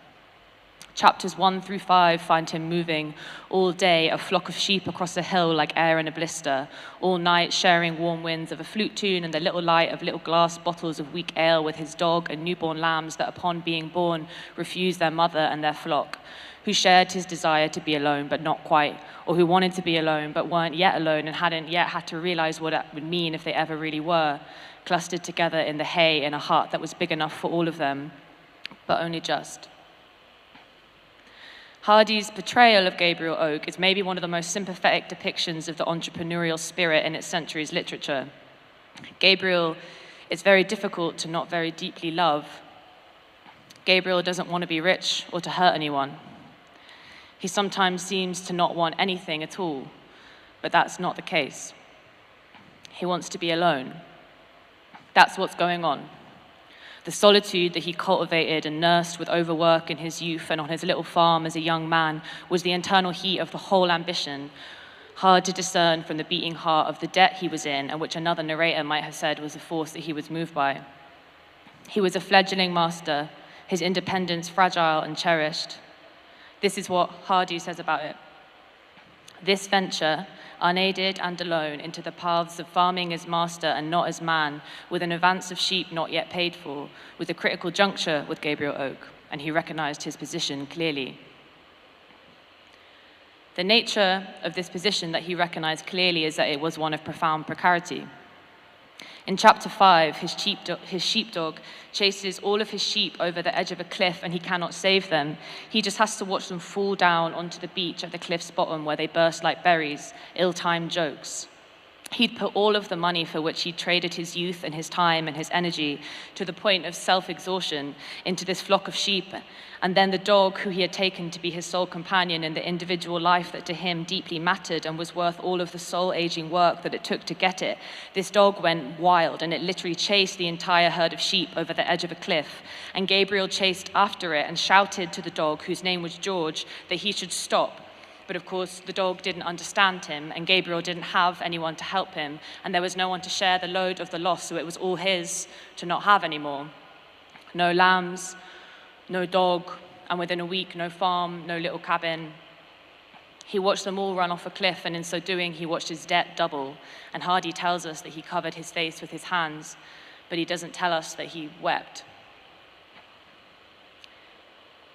S7: Chapters 1 through 5 find him moving all day a flock of sheep across a hill like air in a blister, all night sharing warm winds of a flute tune and the little light of little glass bottles of weak ale with his dog and newborn lambs that upon being born refused their mother and their flock, who shared his desire to be alone but not quite, or who wanted to be alone but weren't yet alone and hadn't yet had to realize what that would mean if they ever really were, clustered together in the hay in a hut that was big enough for all of them, but only just. Hardy's portrayal of Gabriel Oak is maybe one of the most sympathetic depictions of the entrepreneurial spirit in its century's literature. Gabriel is very difficult to not very deeply love. Gabriel doesn't want to be rich or to hurt anyone. He sometimes seems to not want anything at all, but that's not the case. He wants to be alone. That's what's going on. The solitude that he cultivated and nursed with overwork in his youth and on his little farm as a young man was the internal heat of the whole ambition, hard to discern from the beating heart of the debt he was in, and which another narrator might have said was the force that he was moved by. He was a fledgling master, his independence fragile and cherished. This is what Hardy says about it. This venture, unaided and alone, into the paths of farming as master and not as man, with an advance of sheep not yet paid for, was a critical juncture with Gabriel Oak, and he recognized his position clearly. The nature of this position that he recognized clearly is that it was one of profound precarity. In chapter 5, his sheepdog chases all of his sheep over the edge of a cliff and he cannot save them. He just has to watch them fall down onto the beach at the cliff's bottom where they burst like berries, ill-timed jokes. He'd put all of the money for which he'd traded his youth and his time and his energy to the point of self-exhaustion into this flock of sheep. And then the dog who he had taken to be his sole companion in the individual life that to him deeply mattered and was worth all of the soul-aging work that it took to get it. This dog went wild and it literally chased the entire herd of sheep over the edge of a cliff. And Gabriel chased after it and shouted to the dog, whose name was George, that he should stop. But of course, the dog didn't understand him, and Gabriel didn't have anyone to help him, and there was no one to share the load of the loss, so it was all his to not have anymore. No lambs, no dog, and within a week, no farm, no little cabin. He watched them all run off a cliff, and in so doing, he watched his debt double. And Hardy tells us that he covered his face with his hands, but he doesn't tell us that he wept.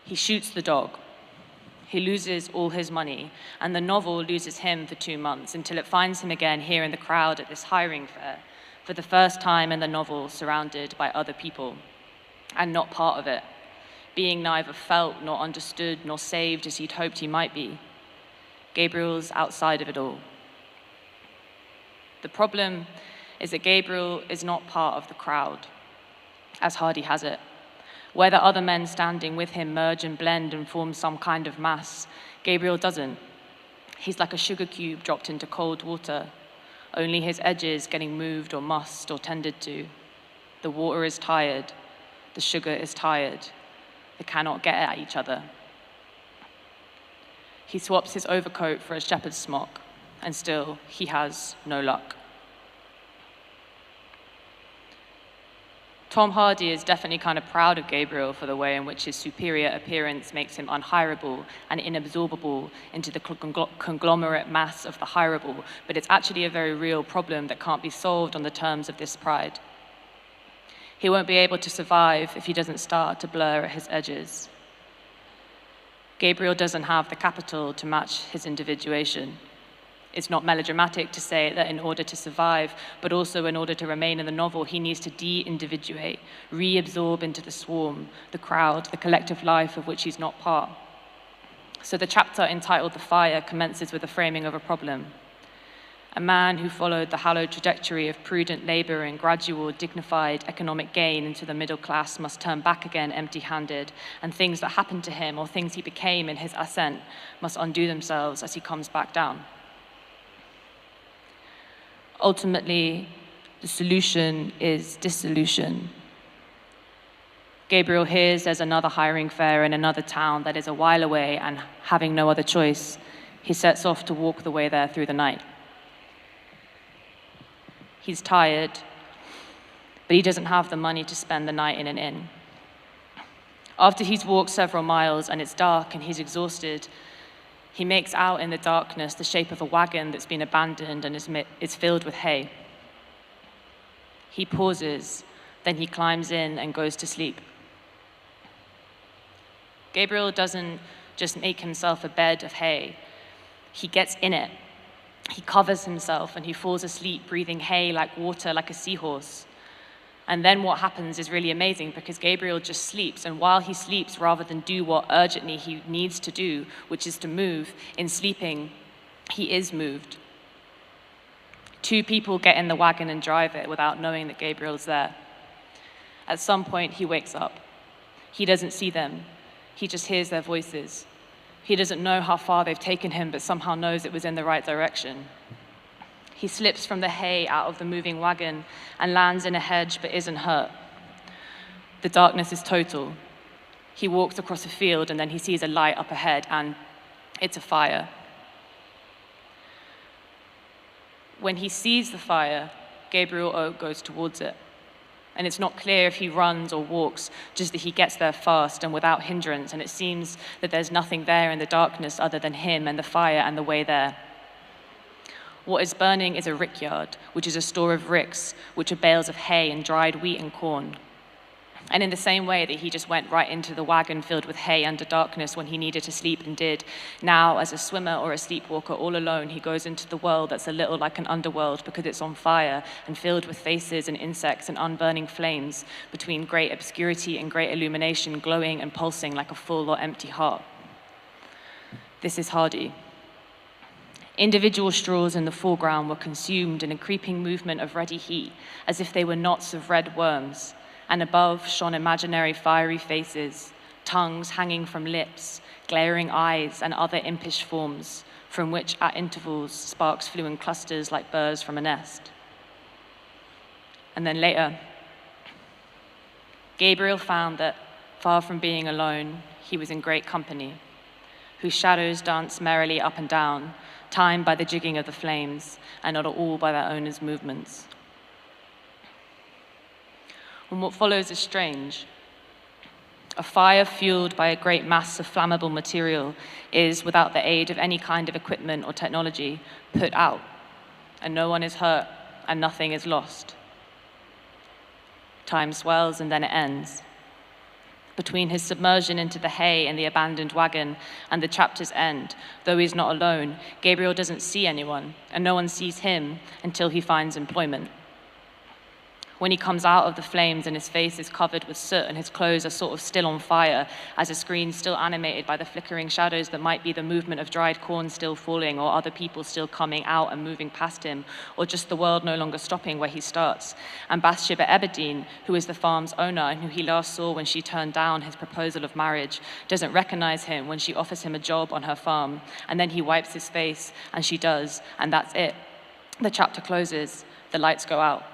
S7: He shoots the dog. He loses all his money, and the novel loses him for 2 months until it finds him again here in the crowd at this hiring fair, for the first time in the novel surrounded by other people, and not part of it, being neither felt nor understood nor saved as he'd hoped he might be. Gabriel's outside of it all. The problem is that Gabriel is not part of the crowd, as Hardy has it. Where the other men standing with him merge and blend and form some kind of mass, Gabriel doesn't. He's like a sugar cube dropped into cold water, only his edges getting moved or mussed or tended to. The water is tired, the sugar is tired. They cannot get at each other. He swaps his overcoat for a shepherd's smock, and still he has no luck. Tom Hardy is definitely kind of proud of Gabriel for the way in which his superior appearance makes him unhireable and inabsorbable into the conglomerate mass of the hireable, but it's actually a very real problem that can't be solved on the terms of this pride. He won't be able to survive if he doesn't start to blur at his edges. Gabriel doesn't have the capital to match his individuation. It's not melodramatic to say that in order to survive, but also in order to remain in the novel, he needs to de-individuate, reabsorb into the swarm, the crowd, the collective life of which he's not part. So the chapter entitled The Fire commences with a framing of a problem. A man who followed the hallowed trajectory of prudent labor and gradual, dignified economic gain into the middle class must turn back again empty-handed, and things that happened to him or things he became in his ascent must undo themselves as he comes back down. Ultimately, the solution is dissolution. Gabriel hears there's another hiring fair in another town that is a while away, and having no other choice, he sets off to walk the way there through the night. He's tired, but he doesn't have the money to spend the night in an inn. After he's walked several miles and it's dark and he's exhausted, he makes out in the darkness the shape of a wagon that's been abandoned and is filled with hay. He pauses, then he climbs in and goes to sleep. Gabriel doesn't just make himself a bed of hay. He gets in it. He covers himself and he falls asleep, breathing hay like water, like a seahorse. And then what happens is really amazing, because Gabriel just sleeps, and while he sleeps, rather than do what urgently he needs to do, which is to move, in sleeping, he is moved. 2 people get in the wagon and drive it without knowing that Gabriel's there. At some point, he wakes up. He doesn't see them. He just hears their voices. He doesn't know how far they've taken him, but somehow knows it was in the right direction. He slips from the hay out of the moving wagon and lands in a hedge but isn't hurt. The darkness is total. He walks across a field and then he sees a light up ahead, and it's a fire. When he sees the fire, Gabriel Oak goes towards it. And it's not clear if he runs or walks, just that he gets there fast and without hindrance, and it seems that there's nothing there in the darkness other than him and the fire and the way there. What is burning is a rickyard, which is a store of ricks, which are bales of hay and dried wheat and corn. And in the same way that he just went right into the wagon filled with hay under darkness when he needed to sleep and did, now as a swimmer or a sleepwalker all alone, he goes into the world that's a little like an underworld because it's on fire and filled with faces and insects and unburning flames between great obscurity and great illumination, glowing and pulsing like a full or empty heart. This is Hardy. Individual straws in the foreground were consumed in a creeping movement of ruddy heat, as if they were knots of red worms, and above shone imaginary fiery faces, tongues hanging from lips, glaring eyes, and other impish forms, from which at intervals sparks flew in clusters like birds from a nest. And then later, Gabriel found that, far from being alone, he was in great company, whose shadows danced merrily up and down, timed by the jigging of the flames, and not at all by their owners' movements. And what follows is strange. A fire fueled by a great mass of flammable material is, without the aid of any kind of equipment or technology, put out, and no one is hurt, and nothing is lost. Time swells, and then it ends. Between his submersion into the hay and the abandoned wagon and the chapter's end, though he's not alone, Gabriel doesn't see anyone, and no one sees him until he finds employment. When he comes out of the flames and his face is covered with soot and his clothes are sort of still on fire, as a screen still animated by the flickering shadows that might be the movement of dried corn still falling, or other people still coming out and moving past him, or just the world no longer stopping where he starts. And Bathsheba Eberdeen, who is the farm's owner and who he last saw when she turned down his proposal of marriage, doesn't recognize him when she offers him a job on her farm, and then he wipes his face, and she does, and that's it. The chapter closes, the lights go out.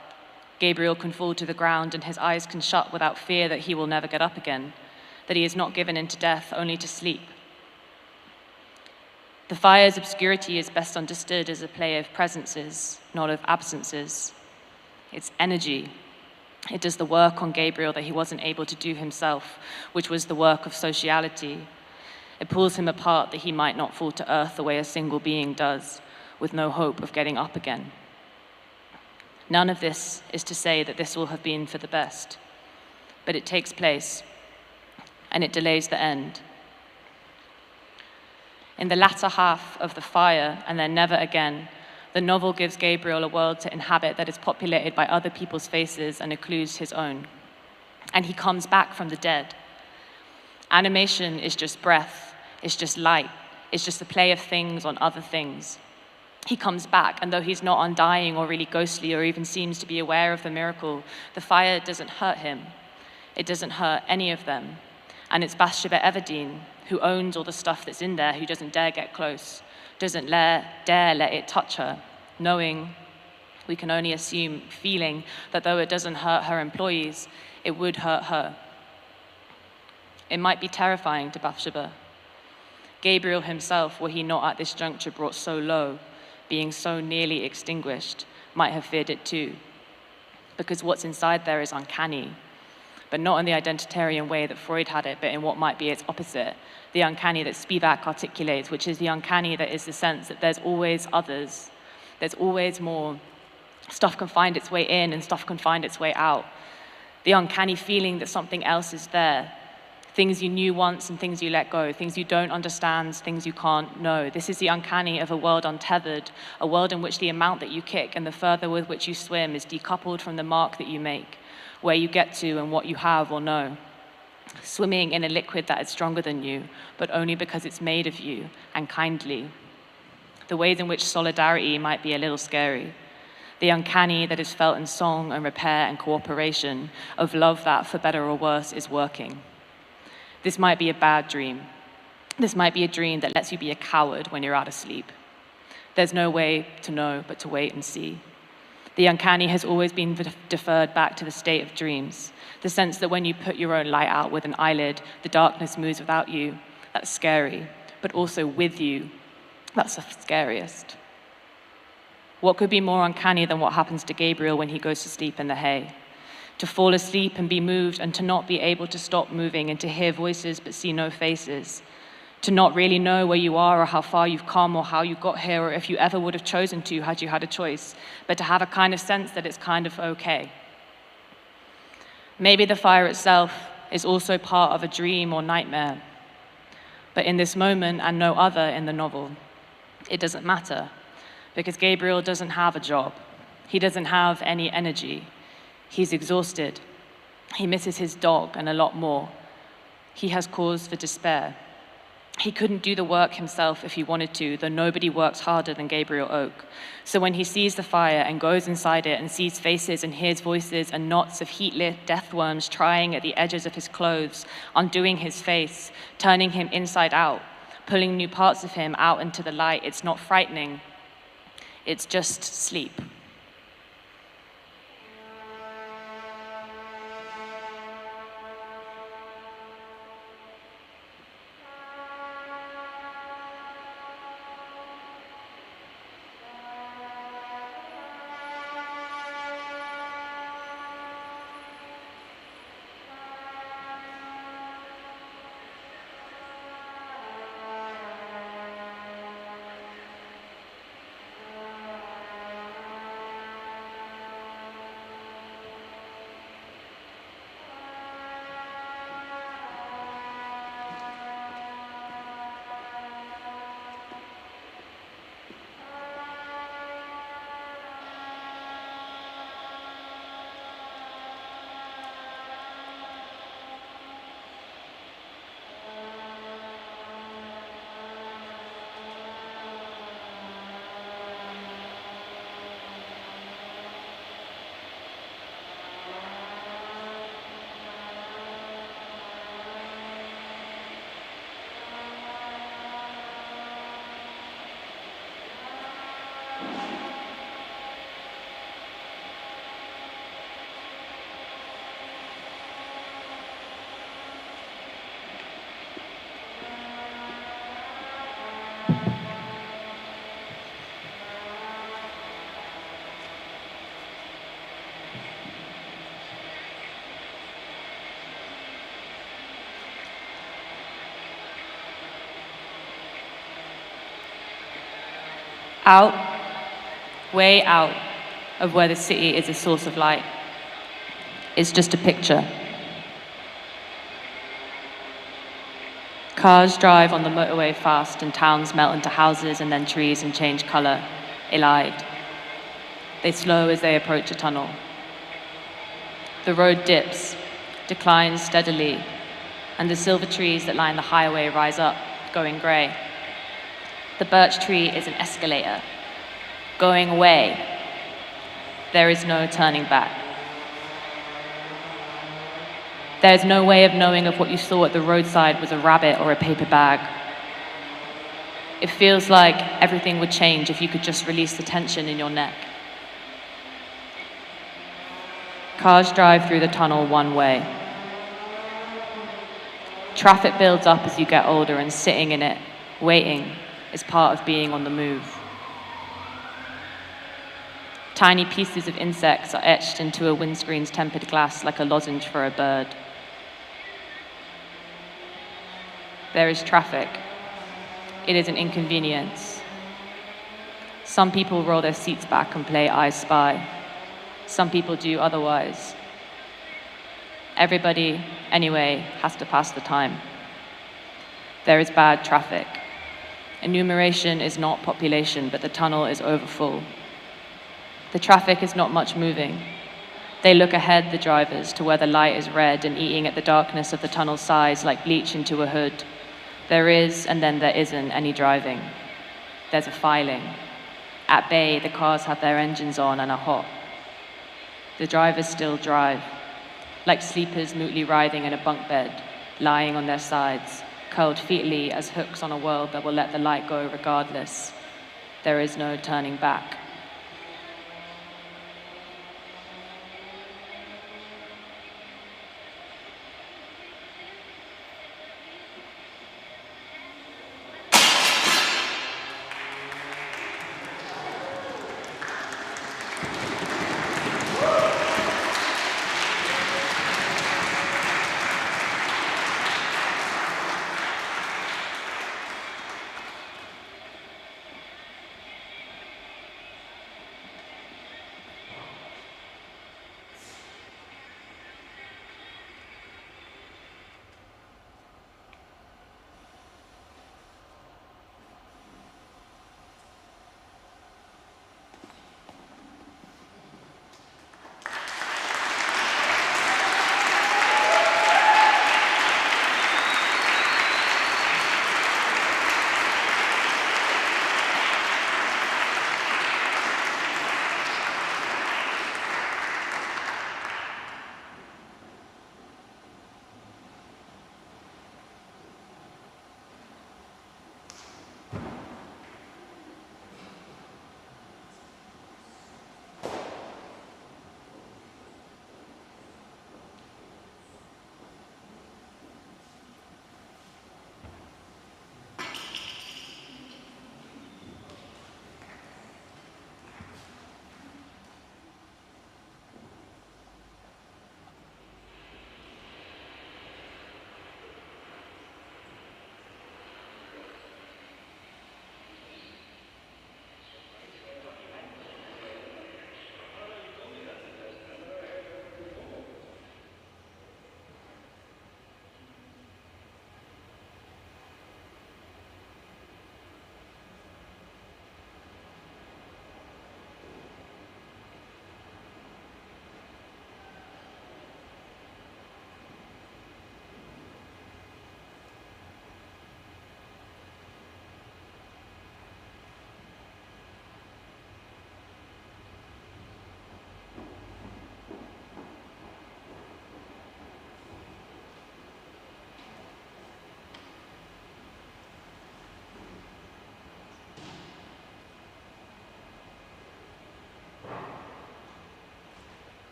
S7: Gabriel can fall to the ground and his eyes can shut without fear that he will never get up again, that he is not given into death only to sleep. The fire's obscurity is best understood as a play of presences, not of absences. It's energy. It does the work on Gabriel that he wasn't able to do himself, which was the work of sociality. It pulls him apart that he might not fall to earth the way a single being does, with no hope of getting up again. None of this is to say that this will have been for the best, but it takes place, and it delays the end. In the latter half of The Fire, and then Never Again, the novel gives Gabriel a world to inhabit that is populated by other people's faces and includes his own. And he comes back from the dead. Animation is just breath, it's just light, it's just the play of things on other things. He comes back, and though he's not undying or really ghostly or even seems to be aware of the miracle, the fire doesn't hurt him. It doesn't hurt any of them. And it's Bathsheba Everdeen, who owns all the stuff that's in there, who doesn't dare get close, doesn't dare let it touch her, knowing, we can only assume, feeling that though it doesn't hurt her employees, it would hurt her. It might be terrifying to Bathsheba. Gabriel himself, were he not at this juncture brought so low, being so nearly extinguished, might have feared it too. Because what's inside there is uncanny, but not in the identitarian way that Freud had it, but in what might be its opposite, the uncanny that Spivak articulates, which is the uncanny that is the sense that there's always others, there's always more. Stuff can find its way in and stuff can find its way out. The uncanny feeling that something else is there, things you knew once and things you let go, things you don't understand, things you can't know. This is the uncanny of a world untethered, a world in which the amount that you kick and the further with which you swim is decoupled from the mark that you make, where you get to and what you have or know. Swimming in a liquid that is stronger than you, but only because it's made of you, and kindly. The ways in which solidarity might be a little scary. The uncanny that is felt in song and repair and cooperation, of love that, for better or worse, is working. This might be a bad dream. This might be a dream that lets you be a coward when you're out of sleep. There's no way to know but to wait and see. The uncanny has always been deferred back to the state of dreams. The sense that when you put your own light out with an eyelid, the darkness moves without you. That's scary. But also with you, that's the scariest. What could be more uncanny than what happens to Gabriel when he goes to sleep in the hay? To fall asleep and be moved, and to not be able to stop moving, and to hear voices but see no faces. To not really know where you are or how far you've come or how you got here or if you ever would have chosen to had you had a choice, but to have a kind of sense that it's kind of okay. Maybe the fire itself is also part of a dream or nightmare. But in this moment and no other in the novel, it doesn't matter, because Gabriel doesn't have a job. He doesn't have any energy. He's exhausted. He misses his dog and a lot more. He has cause for despair. He couldn't do the work himself if he wanted to, though nobody works harder than Gabriel Oak. So when he sees the fire and goes inside it and sees faces and hears voices and knots of heat-lit death worms trying at the edges of his clothes, undoing his face, turning him inside out, pulling new parts of him out into the light, it's not frightening. It's just sleep. Out, way out of where the city is a source of light. It's just a picture. Cars drive on the motorway fast and towns melt into houses and then trees and change color, elide. They slow as they approach a tunnel. The road dips, declines steadily, and the silver trees that line the highway rise up, going gray. The birch tree is an escalator, going away. There is no turning back. There is no way of knowing if what you saw at the roadside was a rabbit or a paper bag. It feels like everything would change if you could just release the tension in your neck. Cars drive through the tunnel one way. Traffic builds up as you get older, and sitting in it, waiting, is part of being on the move. Tiny pieces of insects are etched into a windscreen's tempered glass like a lozenge for a bird. There is traffic. It is an inconvenience. Some people roll their seats back and play I Spy. Some people do otherwise. Everybody, anyway, has to pass the time. There is bad traffic. Enumeration is not population, but the tunnel is overfull. The traffic is not much moving. They look ahead, the drivers, to where the light is red and eating at the darkness of the tunnel's sides like bleach into a hood. There is, and then there isn't, any driving. There's a filing. At bay, the cars have their engines on and are hot. The drivers still drive, like sleepers mutely writhing in a bunk bed, lying on their sides, curled fetally as hooks on a world that will let the light go regardless. There is no turning back.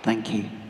S3: Thank you.